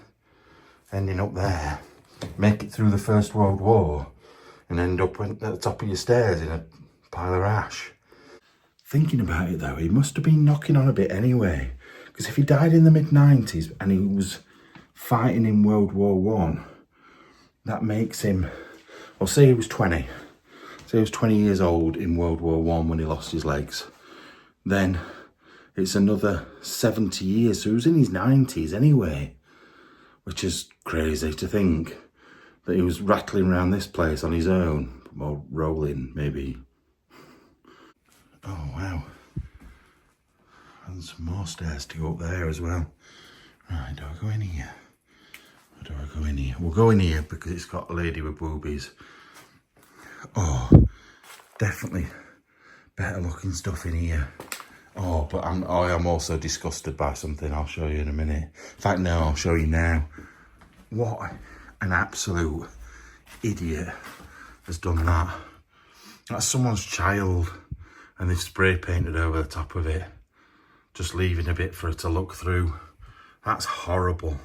Ending up there, make it through the First World War, and end up at the top of your stairs in a pile of ash. Thinking about it though, he must have been knocking on a bit anyway. Because if he died in the mid-90s and he was fighting in World War One, that makes him, well, say he was 20. Say he was 20 years old in World War One when he lost his legs. Then it's another 70 years, so he was in his 90s anyway. Which is crazy to think that he was rattling around this place on his own. Or rolling, maybe. Oh, wow. And some more stairs to go up there as well. Right, do I go in here? Or do I go in here? We'll go in here because it's got a lady with boobies. Oh, definitely better looking stuff in here. Oh, but I am also disgusted by something. I'll show you in a minute. In fact, no, I'll show you now. What an absolute idiot has done that. That's someone's child, and they've spray painted over the top of it, just leaving a bit for her to look through. That's horrible.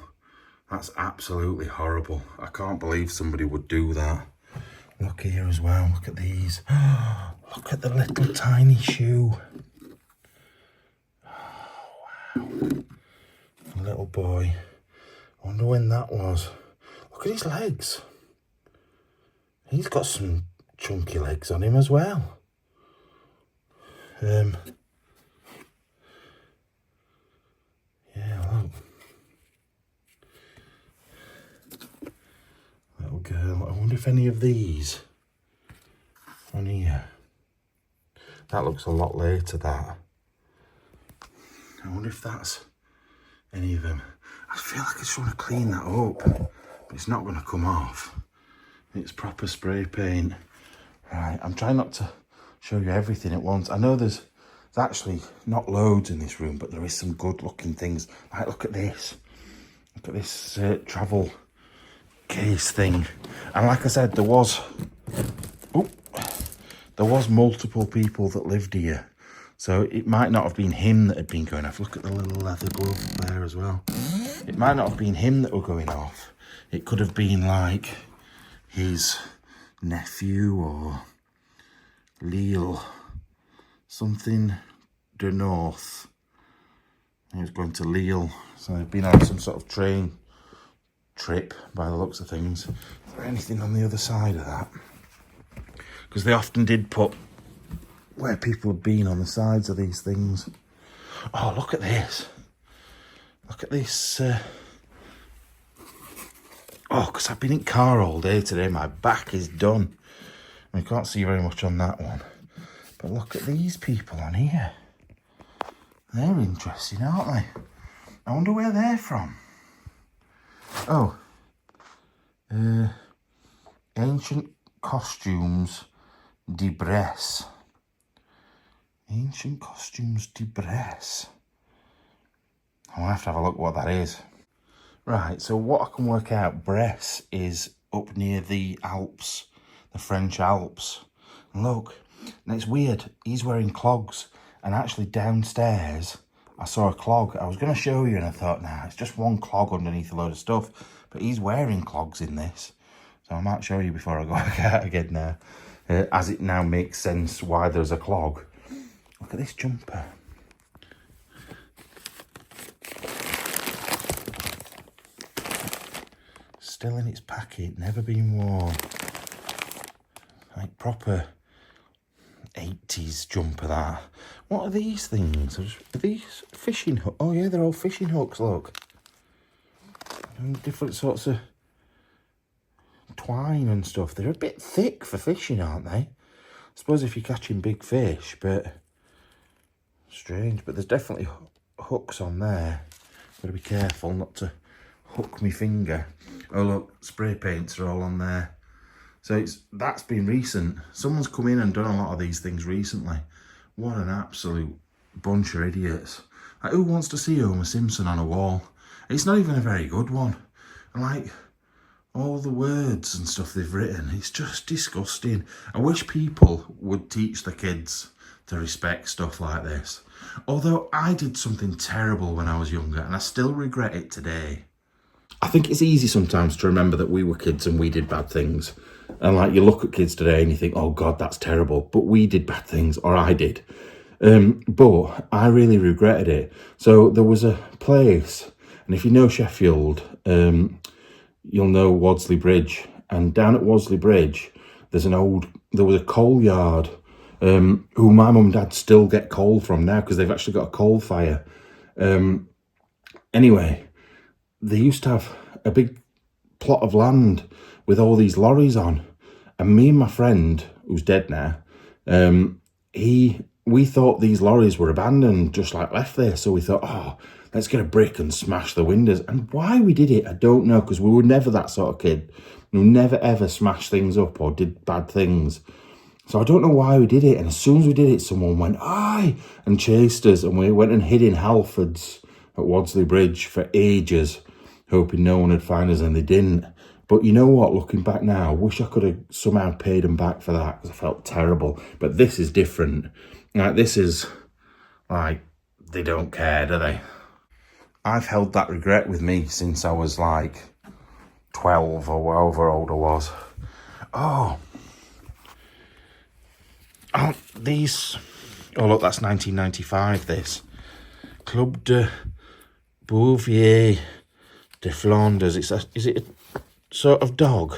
That's absolutely horrible. I can't believe somebody would do that. Look here as well. Look at these. Look at the little tiny shoe. Oh, wow. A little boy. I wonder when that was. Look at his legs. He's got some chunky legs on him as well. Yeah, look. Little girl. I wonder if any of these on here. That looks a lot later, that. I wonder if that's any of them. I feel like I just want to clean that up, but it's not going to come off. It's proper spray paint. Right, I'm trying not to show you everything at once. I know there's actually not loads in this room, but there is some good looking things. Like, look at this. Look at this travel case thing. And like I said, there was multiple people that lived here. So it might not have been him that had been going off. Look at the little leather glove there as well. It might not have been him that were going off. It could have been like his nephew or Lille, something de North. He was going to Lille, so they've been on some sort of train trip by the looks of things. Is there anything on the other side of that? Because they often did put where people had been on the sides of these things. Oh, look at this. Look at this. Oh, because I've been in car all day today. My back is done. I can't see very much on that one. But look at these people on here. They're interesting, aren't they? I wonder where they're from. Oh. Ancient costumes de Bresse. Ancient costumes de Bresse. I'll have to have a look what that is. Right, so what I can work out, Bresse is up near the Alps, the French Alps. And look, and it's weird, he's wearing clogs, and actually downstairs I saw a clog. I was going to show you and I thought, nah, it's just one clog underneath a load of stuff, but he's wearing clogs in this. So I might show you before I go out again now, as it now makes sense why there's a clog. Look at this jumper. Still in its packet, never been worn. Like proper 80s jumper, that. What are these things? Are these fishing hooks? Oh yeah, they're all fishing hooks, look. And different sorts of twine and stuff. They're a bit thick for fishing, aren't they? I suppose if you're catching big fish, but strange. But there's definitely hooks on there. Gotta be careful not to hook my finger. Oh look, spray paints are all on there. So that's been recent. Someone's come in and done a lot of these things recently. What an absolute bunch of idiots. Like, who wants to see Homer Simpson on a wall? It's not even a very good one. And like, all the words and stuff they've written, it's just disgusting. I wish people would teach the kids to respect stuff like this. Although I did something terrible when I was younger and I still regret it today. I think it's easy sometimes to remember that we were kids and we did bad things. And like, you look at kids today and you think, oh God, that's terrible. But we did bad things, or I did. But I really regretted it. So there was a place, and if you know Sheffield, you'll know Wadsley Bridge. And down at Wadsley Bridge, there was a coal yard, who my mum and dad still get coal from now because they've actually got a coal fire. Anyway, they used to have a big plot of land with all these lorries on. And me and my friend, who's dead now, we thought these lorries were abandoned, just like left there. So we thought, oh, let's get a brick and smash the windows. And why we did it, I don't know, because we were never that sort of kid. We never ever smashed things up or did bad things. So I don't know why we did it. And as soon as we did it, someone went, aye, and chased us. And we went and hid in Halfords at Wadsley Bridge for ages, hoping no one would find us, and they didn't. But you know what, looking back now, I wish I could have somehow paid them back for that, because I felt terrible. But this is different. Like, this is, like, they don't care, do they? I've held that regret with me since I was, like, 12 or however old I was. Oh, these... Oh, look, that's 1995, this. Club de Bouvier de Flanders. Is it a sort of dog?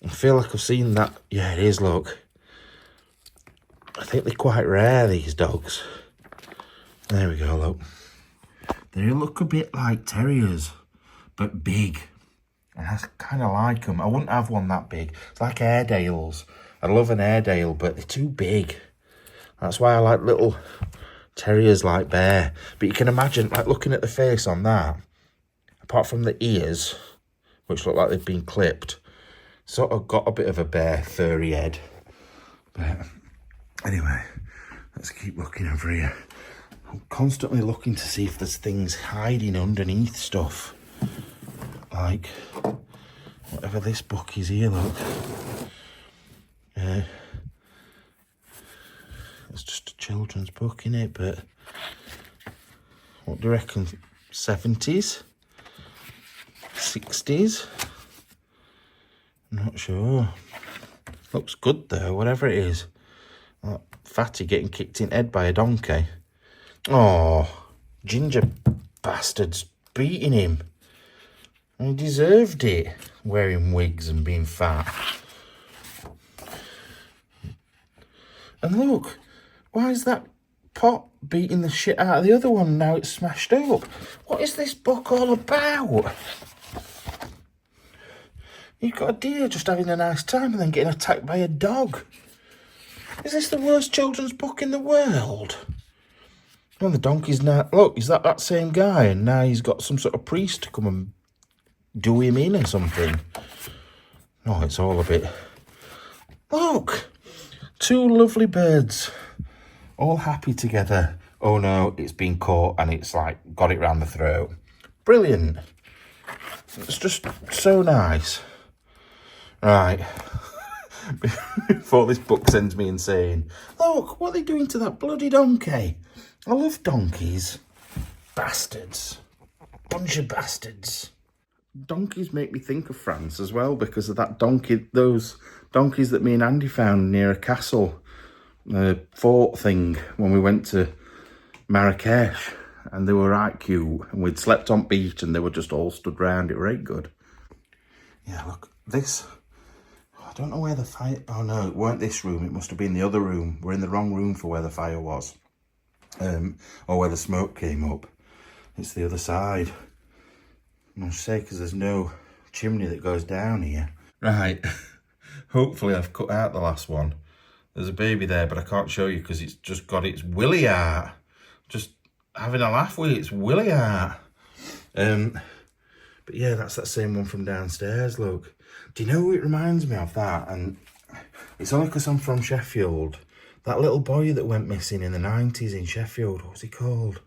I feel like I've seen that. Yeah, it is, look. I think they're quite rare, these dogs. There we go, look. They look a bit like terriers, but big. And I kind of like them. I wouldn't have one that big. It's like Airedales. I love an Airedale, but they're too big. That's why I like little terriers like Bear. But you can imagine, like, looking at the face on that, apart from the ears, which look like they've been clipped, sort of got a bit of a Bear furry head. But anyway, let's keep looking over here. I'm constantly looking to see if there's things hiding underneath stuff. Like, whatever this book is here, look. It's just a children's book, innit? But what do you reckon? 70s? 60s? I'm not sure. Looks good though, whatever it is. That fatty getting kicked in the head by a donkey. Oh, ginger bastards beating him. And he deserved it, wearing wigs and being fat. And look, why is that pot beating the shit out of the other one now it's smashed up? What is this book all about? You've got a deer just having a nice time and then getting attacked by a dog. Is this the worst children's book in the world? And the donkey's now... Look, is that same guy? And now he's got some sort of priest to come and do him in or something. Oh, it's all a bit... Look! Two lovely birds all happy together. Oh no, it's been caught and it's like got it round the throat. Brilliant. It's just so nice. Right. Before this book sends me insane. Look, what are they doing to that bloody donkey? I love donkeys. Bastards. Bunch of bastards. Donkeys make me think of France as well because of that donkey, those donkeys that me and Andy found near a castle, fort thing when we went to Marrakesh, and they were right cute, and we'd slept on beach and they were just all stood round. It were right good. Yeah, look, this, I don't know where the fire, oh no, it weren't this room, it must have been the other room. We're in the wrong room for where the fire was, or where the smoke came up. It's the other side. I must say, because there's no chimney that goes down here. Right, hopefully I've cut out the last one. There's a baby there, but I can't show you because it's just got its willy out. Just having a laugh with its willy out. But yeah, that's that same one from downstairs, look. Do you know who it reminds me of, that? And it's only because I'm from Sheffield. That little boy that went missing in the 90s in Sheffield, what was he called?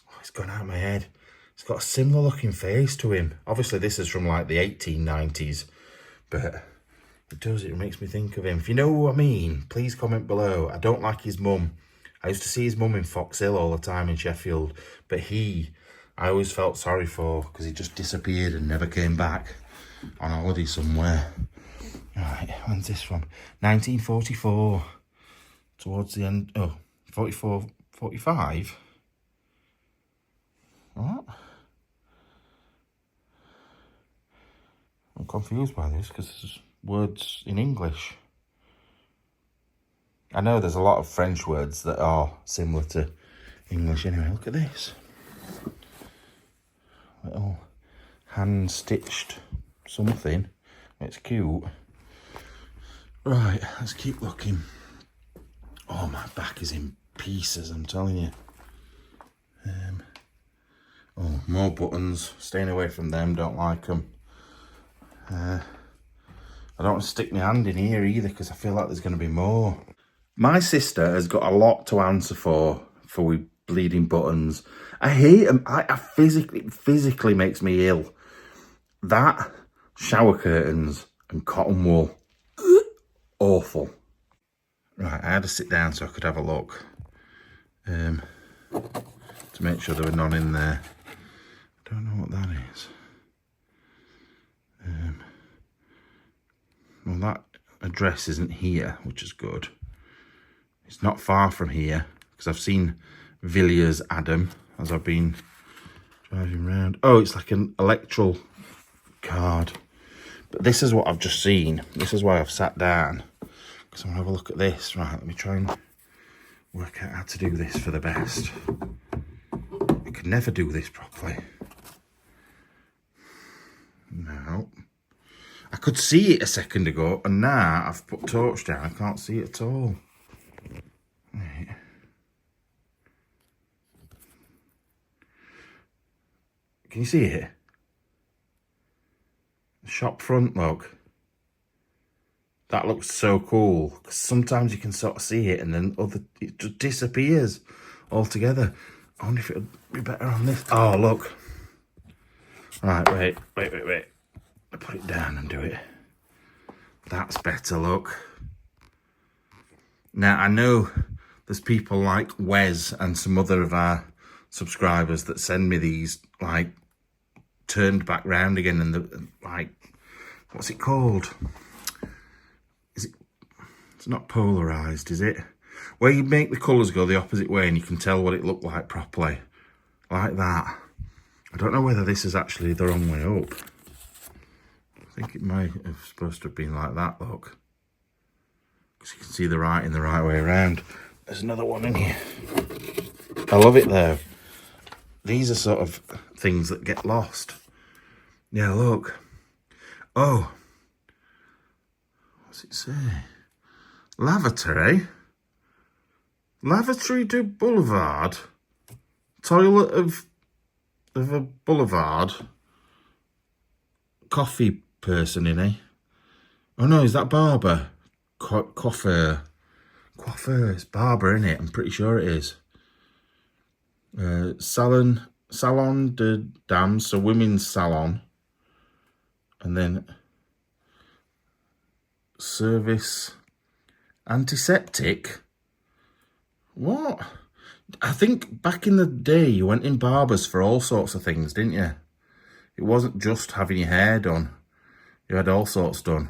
Oh, it's gone out of my head. It's got a similar looking face to him. Obviously, this is from like the 1890s, but it does, it makes me think of him. If you know who I mean, please comment below. I don't like his mum. I used to see his mum in Fox Hill all the time in Sheffield, but I always felt sorry for because he just disappeared and never came back on holiday somewhere. Right, when's this from? 1944. Towards the end, 44, 45? What? I'm confused by this because there's words in English. I know there's a lot of French words that are similar to English anyway. Look at this. Little hand-stitched something. It's cute. Right, let's keep looking. Oh, my back is in pieces, I'm telling you. Oh, more buttons. Staying away from them, don't like them. I don't want to stick my hand in here either because I feel like there's going to be more. My sister has got a lot to answer for with bleeding buttons. I hate them. I physically makes me ill. That, shower curtains and cotton wool. Awful. Right, I had to sit down so I could have a look. To make sure there were none in there. I don't know what that is. Well, that address isn't here, which is good. It's not far from here, because I've seen Villiers Adam as I've been driving around. Oh, it's like an electoral card. But this is what I've just seen. This is why I've sat down, because I'm going to have a look at this. Right, let me try and work out how to do this for the best. I could never do this properly. No. I could see it a second ago, and now I've put torch down. I can't see it at all. Right. Can you see it? The shop front, look. That looks so cool. Because sometimes you can sort of see it, and then it just disappears altogether. I wonder if it would be better on this. Oh, look. Right, wait. I put it down and do it. That's better, look. Now, I know there's people like Wes and some other of our subscribers that send me these, like, turned back round again, and like, what's it called? It's not polarised, is it? Where you make the colours go the opposite way and you can tell what it looked like properly. Like that. I don't know whether this is actually the wrong way up. I think it might have supposed to have been like that, look. Because you can see the writing the right way around. There's another one in here. I love it though. These are sort of things that get lost. Yeah, look. Oh. What's it say? Lavatory? Lavatory de Boulevard? Toilet of a boulevard? Coffee person in it. Oh no, is that barber? Coiffeur. Coiffeur, it's barber, isn't it? I'm pretty sure it is. Salon de Dames, so women's salon. And then service antiseptic. What? I think back in the day you went in barbers for all sorts of things, didn't you? It wasn't just having your hair done. You had all sorts done.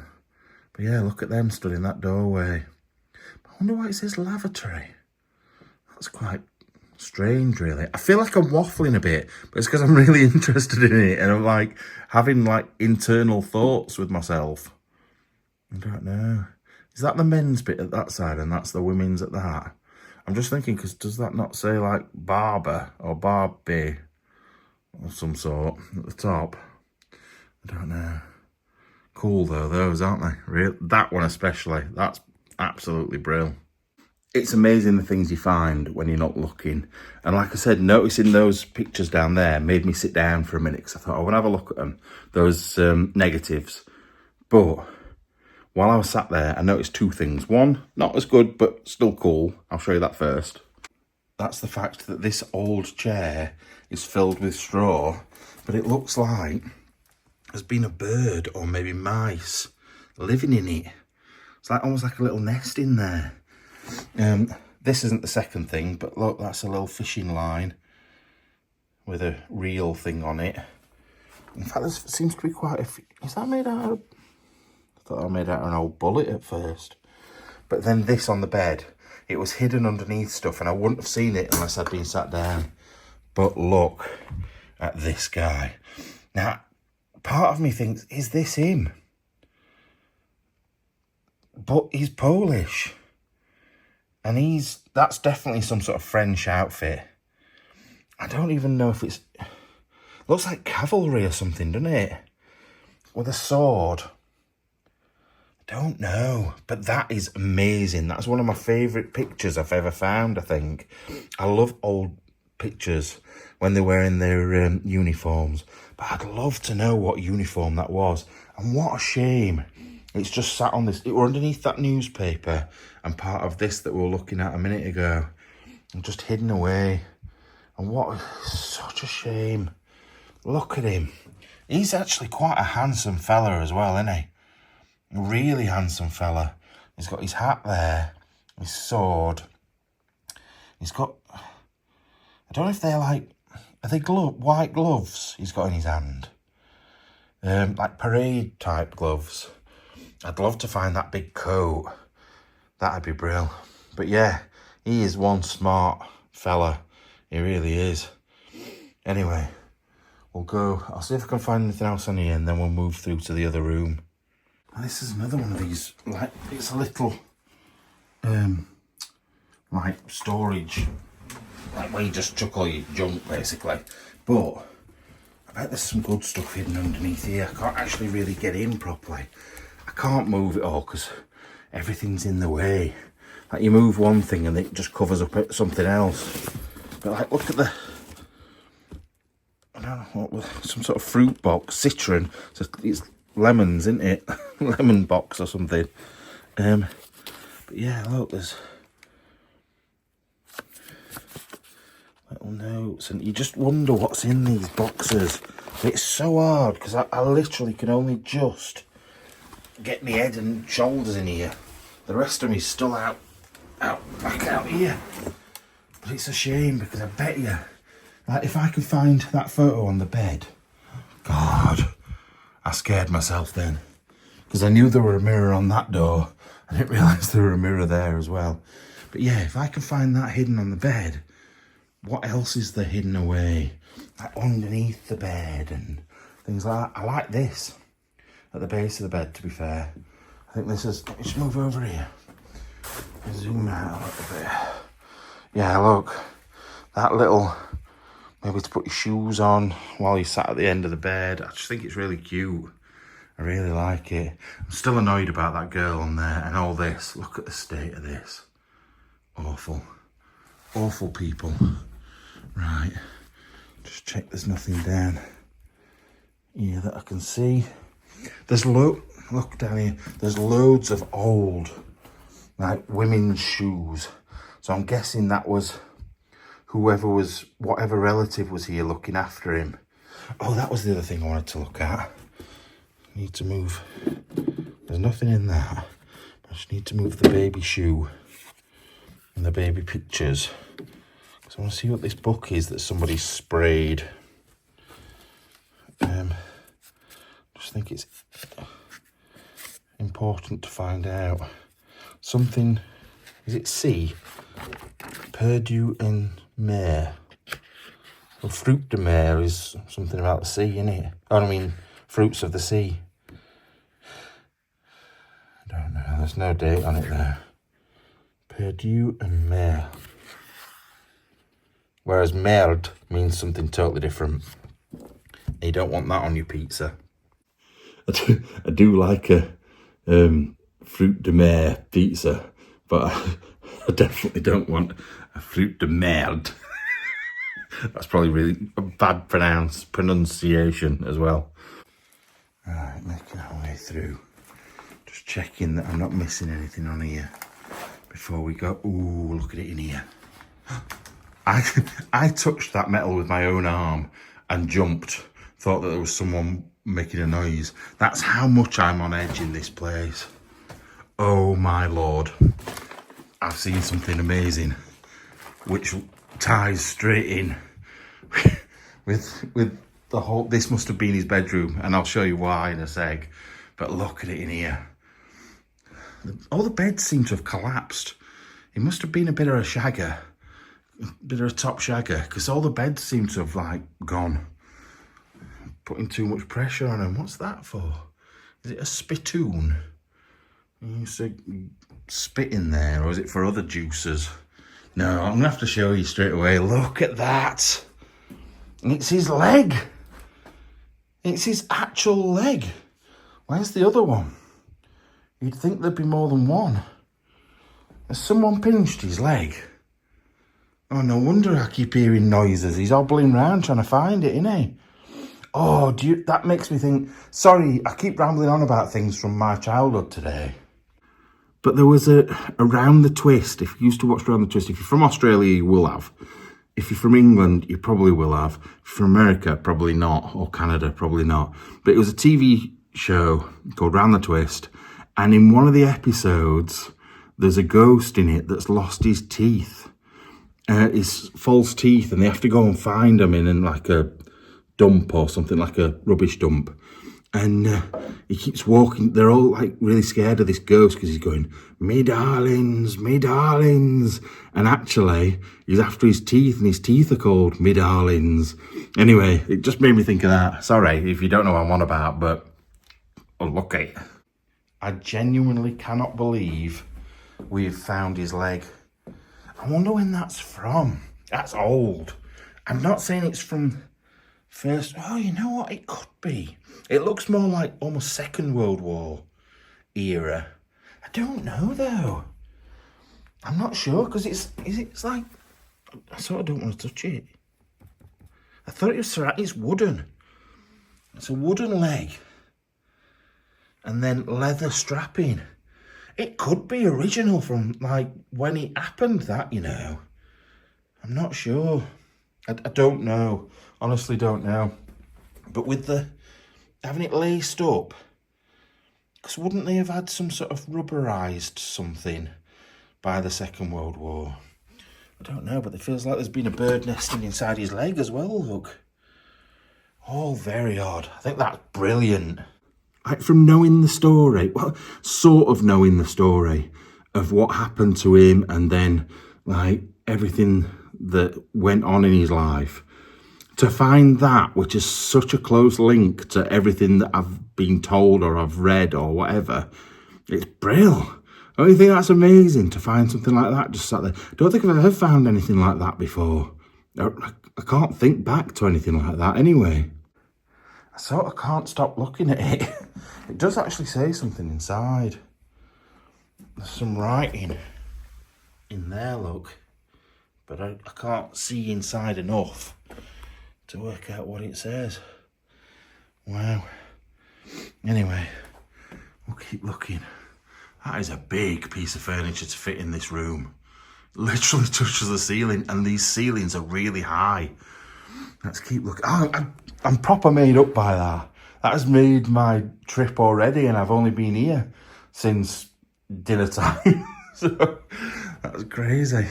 But yeah, look at them stood in that doorway. I wonder why it says lavatory. That's quite strange, really. I feel like I'm waffling a bit, but it's because I'm really interested in it and I'm like having like internal thoughts with myself. I don't know. Is that the men's bit at that side and that's the women's at that? I'm just thinking, because does that not say like barber or barbie or some sort at the top? I don't know. Cool though, those, aren't they? Real, that one especially. That's absolutely brilliant. It's amazing the things you find when you're not looking. And like I said, noticing those pictures down there made me sit down for a minute because I thought I want to have a look at them, those negatives. But while I was sat there, I noticed two things. One, not as good, but still cool. I'll show you that first. That's the fact that this old chair is filled with straw, but it looks like there's been a bird or maybe mice living in it. It's like almost like a little nest in there. This isn't the second thing, but look, that's a little fishing line with a reel thing on it. In fact, there seems to be quite a few. Is that made out of... I thought I made out of an old bullet at first. But then this on the bed, it was hidden underneath stuff and I wouldn't have seen it unless I'd been sat down. But look at this guy. Now, part of me thinks, is this him? But he's Polish. And that's definitely some sort of French outfit. I don't even know if it's... Looks like cavalry or something, doesn't it? With a sword. I don't know. But that is amazing. That's one of my favourite pictures I've ever found, I think. I love old pictures when they're wearing their uniforms. But I'd love to know what uniform that was. And what a shame. It's just sat on this, it were underneath that newspaper and part of this that we were looking at a minute ago. And just hidden away. And what, such a shame. Look at him. He's actually quite a handsome fella as well, isn't he? A really handsome fella. He's got his hat there, his sword. He's got, I don't know if they're like, are they white gloves he's got in his hand? Like parade type gloves. I'd love to find that big coat. That'd be brilliant. But yeah, he is one smart fella. He really is. Anyway, we'll go. I'll see if I can find anything else on here and then we'll move through to the other room. And this is another one of these, like, it's a little, like, storage. Like, where you just chuck all your junk, basically. But I bet there's some good stuff hidden underneath here. I can't actually really get in properly. I can't move it all because everything's in the way. Like you move one thing and it just covers up something else. But like, look at the, I don't know what was, some sort of fruit box, citron. So it's lemons, isn't it? Lemon box or something. But yeah, look, there's little notes and you just wonder what's in these boxes. It's so hard because I literally can only just get my head and shoulders in here. The rest of me's still back out here. But it's a shame because I bet you, like if I could find that photo on the bed, God, I scared myself then. Because I knew there were a mirror on that door. I didn't realise there were a mirror there as well. But yeah, if I can find that hidden on the bed, what else is there hidden away? Like underneath the bed and things like that. I like this. At the base of the bed, to be fair. I think this is, let me just move over here. Zoom out a little bit. Yeah, look. That little, maybe to put your shoes on while you sat at the end of the bed. I just think it's really cute. I really like it. I'm still annoyed about that girl on there and all this. Look at the state of this. Awful. Awful people. Right. Just check there's nothing down here that I can see. There's look down here. There's loads of old like women's shoes. So I'm guessing that was whatever relative was here looking after him. Oh, that was the other thing I wanted to look at. I need to move. There's nothing in that. I just need to move the baby shoe and the baby pictures. So I want to see what this book is that somebody sprayed. Just think it's important to find out. Something, is it C? Perdue and Mer. Well, fruit de mer is something about the sea, isn't it? Oh, I mean, fruits of the sea. I don't know, there's no date on it there. Perdue and Mer. Whereas merde means something totally different. You don't want that on your pizza. I do like a fruit de mer pizza, but I definitely don't want a fruit de merde. That's probably really a bad pronunciation as well. Alright, making our way through. Just checking that I'm not missing anything on here before we go. Ooh, look at it in here. I touched that metal with my own arm and jumped. Thought that there was someone making a noise. That's how much I'm on edge in this place. Oh my lord. I've seen something amazing, which ties straight in with the whole. This must have been his bedroom, and I'll show you why in a sec. But look at it in here. All the beds seem to have collapsed. It must have been a bit of a shagger, a bit of a top shagger, because all the beds seem to have like gone. Putting too much pressure on them. What's that for? Is it a spittoon? You used to spit in there, or is it for other juices? No, I'm gonna have to show you straight away. Look at that. It's his leg. It's his actual leg. Where's the other one? You'd think there'd be more than one. Has someone pinched his leg? Oh, no wonder I keep hearing noises. He's hobbling around trying to find it, isn't he? Oh, that makes me think. Sorry, I keep rambling on about things from my childhood today. But there was a Round the Twist. If you used to watch Round the Twist, if you're from Australia, you will have. If you're from England, you probably will have. If you're from America, probably not. Or Canada, probably not. But it was a TV show called Round the Twist. And in one of the episodes, there's a ghost in it that's lost his teeth. His false teeth. And they have to go and find them in like a dump or something, like a rubbish dump. And he keeps walking. They're all like really scared of this ghost because he's going, me darlings, me darlings. And actually, he's after his teeth, and his teeth are called me darlings. Anyway, it just made me think of that. Sorry if you don't know what I'm on about, but oh, look at it. I genuinely cannot believe we've found his leg. I wonder when that's from. That's old. I'm not saying it's from first. Oh, you know what? It could be. It looks more like almost Second World War era. I don't know though. I'm not sure because it's like, I sort of don't want to touch it. I thought it was it's wooden. It's a wooden leg. And then leather strapping. It could be original from like when it happened, that, you know. I'm not sure. I don't know. Honestly don't know. But with having it laced up, because wouldn't they have had some sort of rubberized something by the Second World War? I don't know, but it feels like there's been a bird nesting inside his leg as well, look. All very odd. I think that's brilliant. Like from knowing the story, well, sort of knowing the story of what happened to him and then like everything that went on in his life, to find that, which is such a close link to everything that I've been told or I've read or whatever, it's brilliant. Don't you think that's amazing to find something like that just sat there? Don't think I've ever found anything like that before. I can't think back to anything like that anyway. I sort of can't stop looking at it. It does actually say something inside. There's some writing in there, look. But I can't see inside enough to work out what it says. Wow. Anyway, we'll keep looking. That is a big piece of furniture to fit in this room. Literally touches the ceiling, and these ceilings are really high. Let's keep looking. Oh, I'm proper made up by that. That has made my trip already, and I've only been here since dinner time. So that's crazy.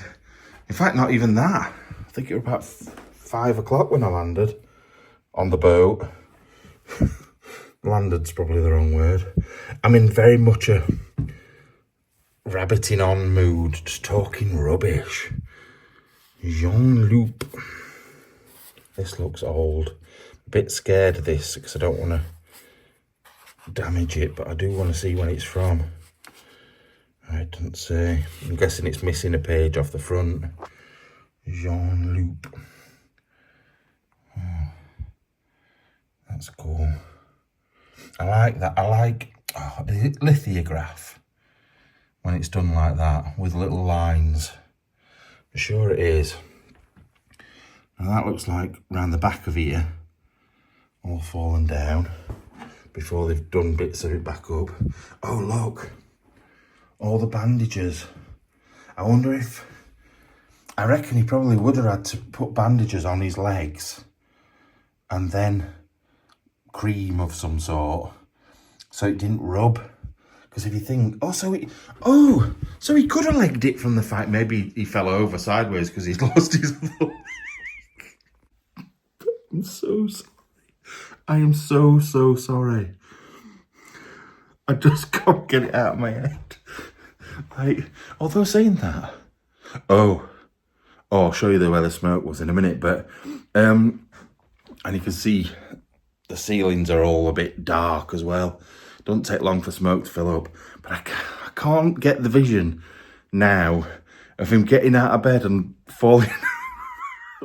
In fact, not even that. I think it was about 5 o'clock when I landed on the boat. Landed's probably the wrong word. I'm in very much a rabbiting on mood, just talking rubbish. Jean-Loup. This looks old. A bit scared of this because I don't want to damage it, but I do want to see when it's from. I didn't say. I'm guessing it's missing a page off the front. Jean-Loup. Oh, that's cool. I like that. I like lithograph when it's done like that with little lines. I'm sure it is. And that looks like round the back of here, all fallen down before they've done bits of it back up. Oh, look, all the bandages. I wonder if, I reckon he probably would have had to put bandages on his legs and then cream of some sort so it didn't rub. Because if you think, so he could have legged it from the fact maybe he fell over sideways because he's lost his leg. I'm so sorry. I am so sorry. I just can't get it out of my head. Like, although saying that, I'll show you where the smoke was in a minute, but, and you can see the ceilings are all a bit dark as well. Doesn't take long for smoke to fill up, but I can't get the vision now of him getting out of bed and falling.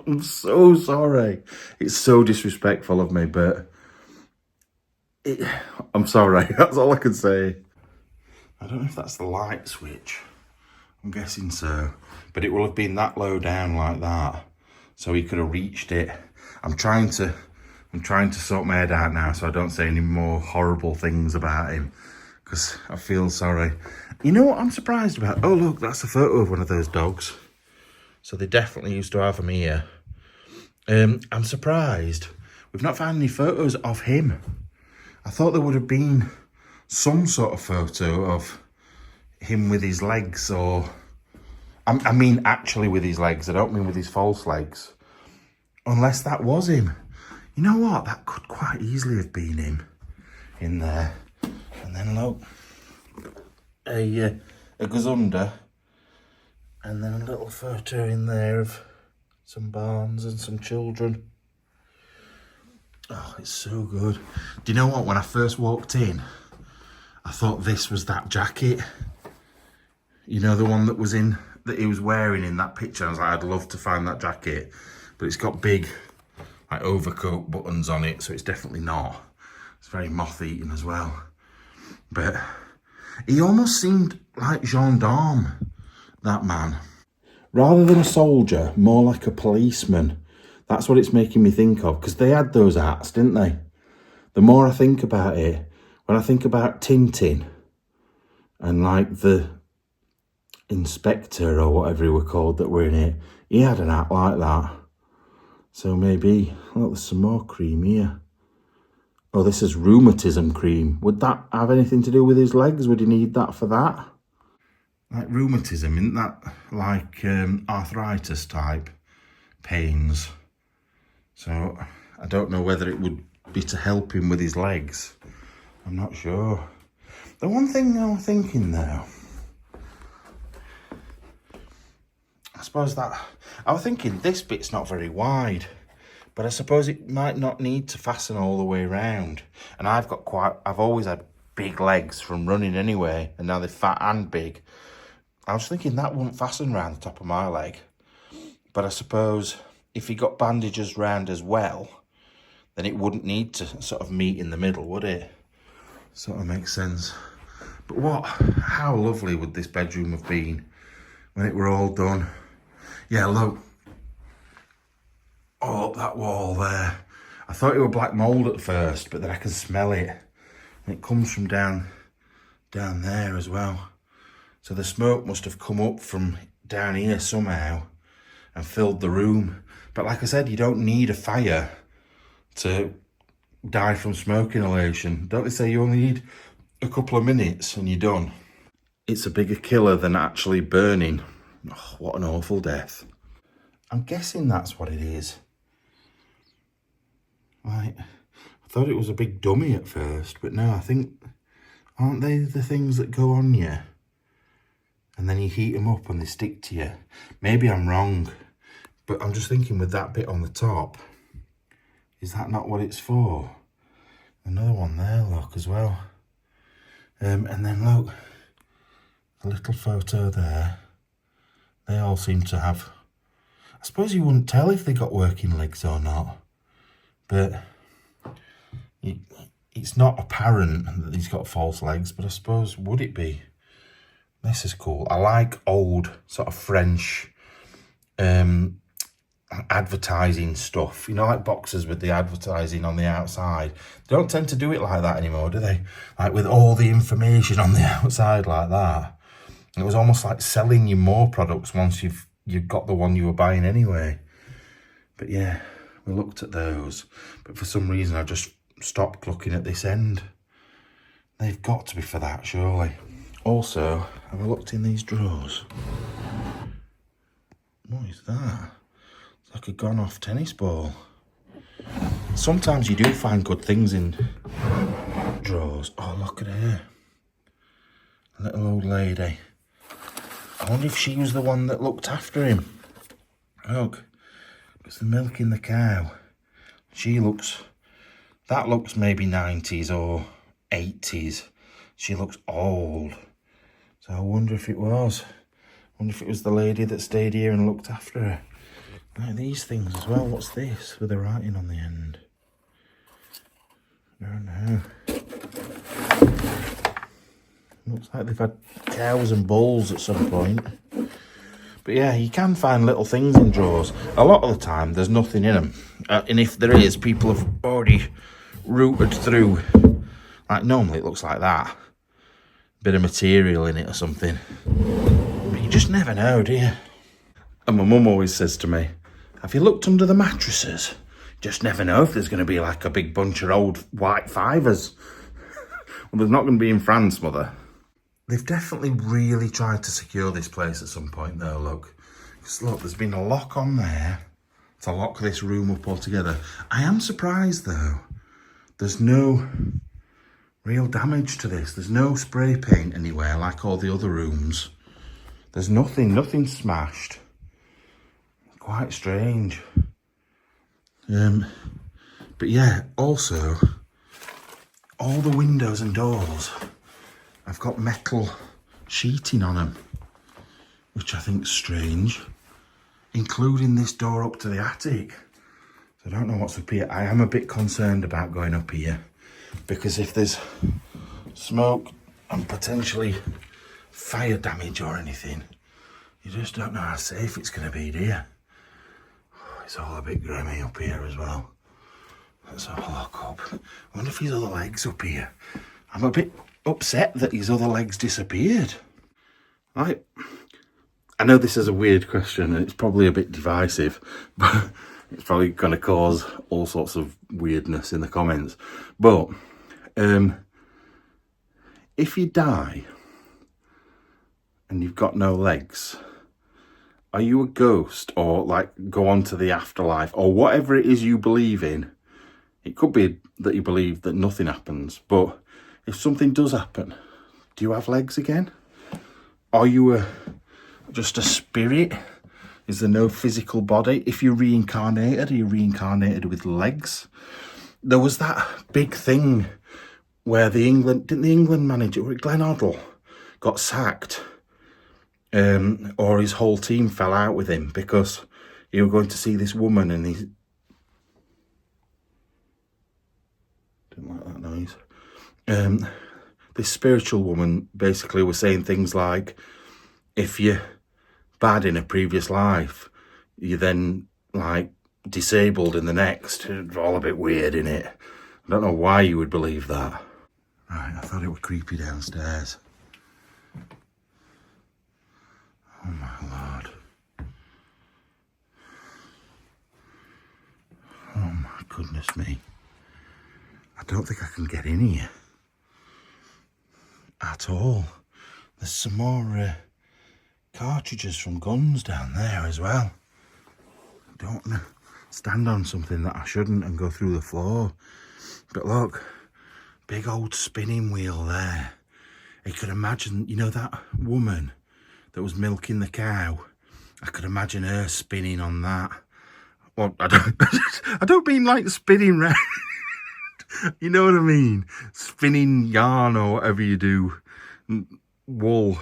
I'm so sorry. It's so disrespectful of me, but I'm sorry. That's all I can say. I don't know if that's the light switch. I'm guessing so. But it will have been that low down like that, so he could have reached it. I'm trying to sort my head out now so I don't say any more horrible things about him, because I feel sorry. You know what I'm surprised about? Oh, look, that's a photo of one of those dogs. So they definitely used to have them here. I'm surprised we've not found any photos of him. I thought there would have been some sort of photo of him with his legs, or I mean actually with his legs. I don't mean with his false legs. Unless that was him. You know what? That could quite easily have been him in there. And then look, a gazunder, and then a little photo in there of some barns and some children. Oh, it's so good. Do you know what? When I first walked in, I thought this was that jacket. You know, the one that he was wearing in that picture. I was like, I'd love to find that jacket, but it's got big, like, overcoat buttons on it, so it's definitely not. It's very moth-eaten as well. But he almost seemed like gendarme, that man. Rather than a soldier, more like a policeman. That's what it's making me think of, because they had those hats, didn't they? The more I think about it, when I think about Tintin and like the inspector or whatever he were called that were in it, he had an hat like that. So maybe, look, there's some more cream here. Oh, this is rheumatism cream. Would that have anything to do with his legs? Would he need that for that? Like rheumatism, isn't that like arthritis type pains? So I don't know whether it would be to help him with his legs. I'm not sure. The one thing I'm thinking though, I suppose that, I was thinking this bit's not very wide, but I suppose it might not need to fasten all the way around. And I've always had big legs from running anyway, and now they're fat and big. I was thinking that wouldn't fasten around the top of my leg. But I suppose if he got bandages round as well, then it wouldn't need to sort of meet in the middle, would it? Sort of makes sense. But how lovely would this bedroom have been when it were all done? Yeah, look. All up that wall there. I thought it were black mould at first, but then I can smell it. And it comes from down there as well. So the smoke must have come up from down here somehow and filled the room. But like I said, you don't need a fire to die from smoke inhalation. Don't they say you only need a couple of minutes and you're done? It's a bigger killer than actually burning. Oh, what an awful death. I'm guessing that's what it is. Right, I thought it was a big dummy at first, but no, I think, aren't they the things that go on you? And then you heat them up and they stick to you. Maybe I'm wrong, but I'm just thinking with that bit on the top, is that not what it's for? Another one there, look, as well. And then look, a little photo there. They all seem to have, I suppose you wouldn't tell if they got working legs or not, but it's not apparent that he's got false legs, but I suppose, would it be? This is cool. I like old sort of French advertising stuff. You know, like boxes with the advertising on the outside. They don't tend to do it like that anymore, do they? Like with all the information on the outside like that. It was almost like selling you more products once you've got the one you were buying anyway. But yeah, we looked at those. But for some reason, I just stopped looking at this end. They've got to be for that, surely. Also, have I looked in these drawers? What is that? It's like a gone-off tennis ball. Sometimes you do find good things in drawers. Oh, look at her. A little old lady. I wonder if she was the one that looked after him. Look, it's the milking the cow. That looks maybe 90s or 80s. She looks old. So I wonder if it was. I wonder if it was the lady that stayed here and looked after her. Like these things as well. What's this with the writing on the end? I don't know. Looks like they've had cows and bulls at some point. But yeah, you can find little things in drawers. A lot of the time, there's nothing in them. And if there is, people have already rooted through. Like normally it looks like that. Bit of material in it or something. But you just never know, do you? And my mum always says to me, have you looked under the mattresses? Just never know if there's going to be like a big bunch of old white fivers. Well, there's not going to be in France, mother. They've definitely really tried to secure this place at some point though, look. Because look, there's been a lock on there to lock this room up altogether. I am surprised though. There's no real damage to this. There's no spray paint anywhere like all the other rooms. There's nothing smashed. Quite strange. But yeah, also, all the windows and doors have got metal sheeting on them, which I think's strange, including this door up to the attic. So I don't know what's up here. I am a bit concerned about going up here, because if there's smoke and potentially fire damage or anything, you just don't know how safe it's going to be, do you? It's all a bit grimy up here as well. Let's have a look up. I wonder if his other leg's up here. I'm a bit upset that his other leg's disappeared. I know this is a weird question and it's probably a bit divisive, but it's probably going to cause all sorts of weirdness in the comments. But if you die and you've got no legs, are you a ghost or like go on to the afterlife or whatever it is you believe in? It could be that you believe that nothing happens, but if something does happen, do you have legs again? Are you just a spirit? Is there no physical body? If you're reincarnated, are you reincarnated with legs? There was that big thing where didn't the England manager, Glenn Hoddle, got sacked, or his whole team fell out with him because he was going to see this woman and he didn't like that noise. This spiritual woman basically was saying things like, if you're bad in a previous life, you're then like disabled in the next. It's all a bit weird, innit? I don't know why you would believe that. Right, I thought it was creepy downstairs. goodness me. I don't think I can get in here at all. There's some more cartridges from guns down there as well. I don't want to stand on something that I shouldn't and go through the floor. But look, big old spinning wheel there. I could imagine, you know, that woman that was milking the cow. I could imagine her spinning on that. Well, I don't mean like spinning round. You know what I mean? Spinning yarn or whatever you do. Wool.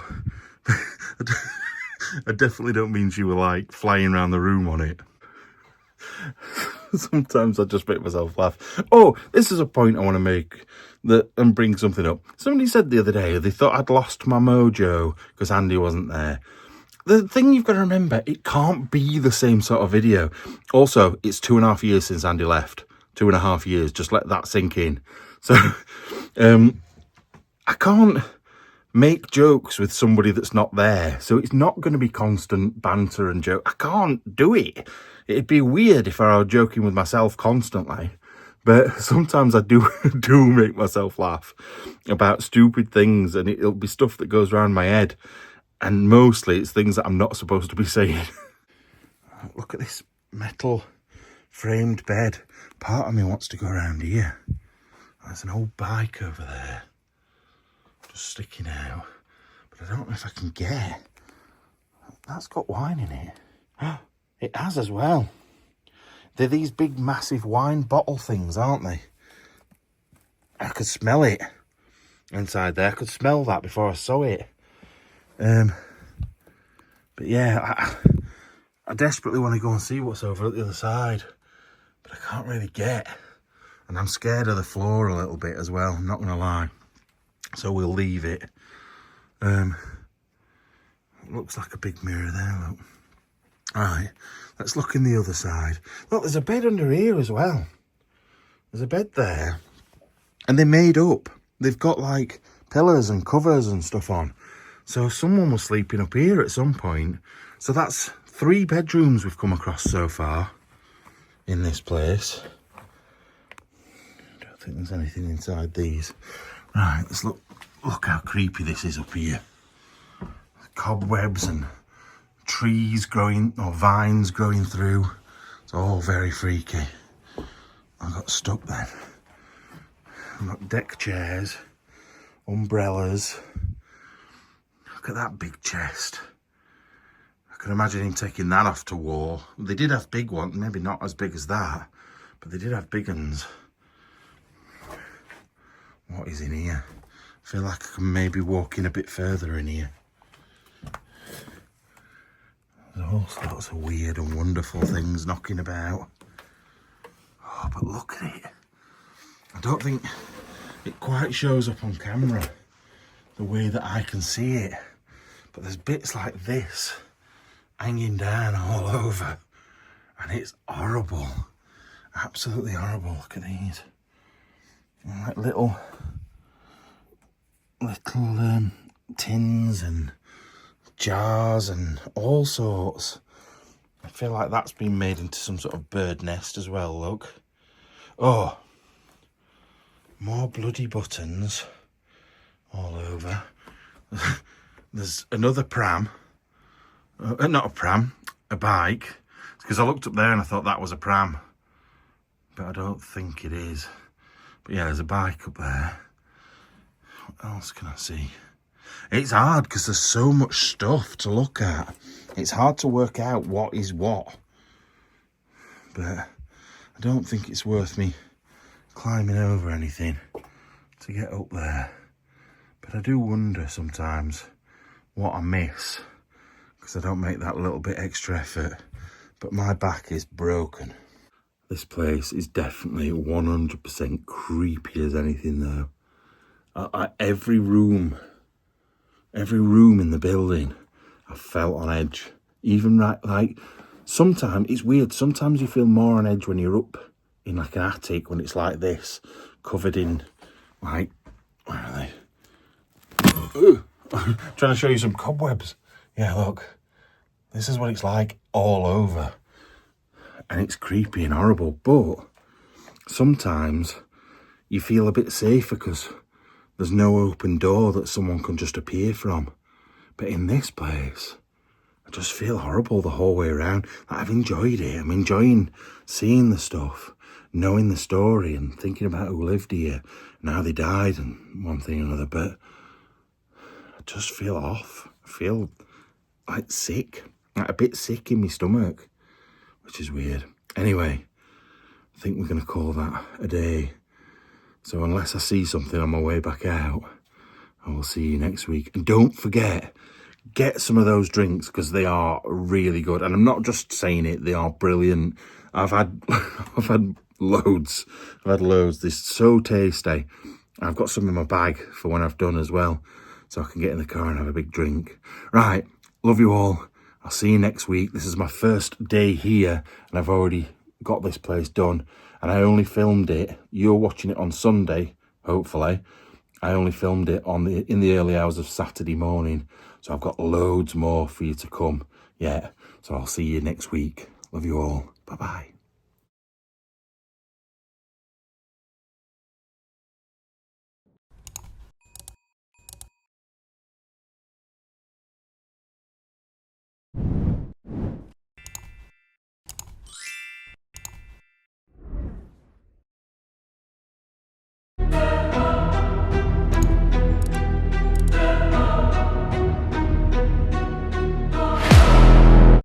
I definitely don't mean she were like flying around the room on it. Sometimes I just make myself laugh. Oh, this is a point I want to make and bring something up. Somebody said the other day they thought I'd lost my mojo because Andy wasn't there. The thing you've got to remember, it can't be the same sort of video. Also, it's 2.5 years since Andy left. 2.5 years, just let that sink in. So, I can't make jokes with somebody that's not there. So it's not going to be constant banter and joke. I can't do it. It'd be weird if I were joking with myself constantly. But sometimes I do make myself laugh about stupid things, and it'll be stuff that goes around my head. And mostly it's things that I'm not supposed to be saying. Look at this metal framed bed. Part of me wants to go around here. There's an old bike over there, just sticking out. But I don't know if I can get. That's got wine in it. It has as well. They're these big, massive wine bottle things, aren't they? I could smell it inside there. I could smell that before I saw it. But yeah, I desperately want to go and see what's over at the other side, but I can't really get. And I'm scared of the floor a little bit as well, I'm not going to lie. So we'll leave it. Looks like a big mirror there, look. Alright, let's look in the other side. Look, there's a bed under here as well. There's a bed there. And they're made up. They've got like pillows and covers and stuff on. So someone was sleeping up here at some point. So that's 3 bedrooms we've come across so far in this place. I don't think there's anything inside these. Right, let's look how creepy this is up here. Cobwebs and trees growing, or vines growing through. It's all very freaky. I got stuck then. I've got deck chairs, umbrellas. Look at that big chest. I can imagine him taking that off to war. They did have big ones, maybe not as big as that, but they did have big ones. What is in here? I feel like I can maybe walk in a bit further in here. There's all sorts of weird and wonderful things knocking about. Oh, but look at it. I don't think it quite shows up on camera the way that I can see it. But there's bits like this hanging down all over. And it's horrible. Absolutely horrible. Look at these. Like little tins and jars and all sorts. I feel like that's been made into some sort of bird nest as well, look. Oh, more bloody buttons all over. There's another pram. Not a pram, a bike. Because I looked up there and I thought that was a pram. But I don't think it is. But yeah, there's a bike up there. What else can I see? It's hard because there's so much stuff to look at. It's hard to work out what is what. But I don't think it's worth me climbing over anything to get up there. But I do wonder sometimes what I miss because I don't make that little bit extra effort. But my back is broken. This place is definitely 100% creepy as anything though. Every room in the building, I felt on edge. Even like, sometimes, it's weird, sometimes you feel more on edge when you're up in like an attic, when it's like this, covered in, like, where are they? Ooh, trying to show you some cobwebs. Yeah, look, this is what it's like all over. And it's creepy and horrible, but sometimes you feel a bit safer because there's no open door that someone can just appear from. But in this place, I just feel horrible the whole way around. I've enjoyed it. I'm enjoying seeing the stuff, knowing the story and thinking about who lived here and how they died and one thing and another. But I just feel off. I feel like sick, like a bit sick in my stomach, which is weird. Anyway, I think we're going to call that a day. So unless I see something on my way back out, I will see you next week. And don't forget, get some of those drinks because they are really good. And I'm not just saying it, they are brilliant. I've had loads. I've had loads. They're so tasty. I've got some in my bag for when I've done as well, so I can get in the car and have a big drink. Right, love you all. I'll see you next week. This is my first day here and I've already got this place done. And I only filmed it. You're watching it on Sunday, hopefully. I only filmed it in the early hours of Saturday morning. So I've got loads more for you to come. Yeah. So I'll see you next week. Love you all. Bye-bye.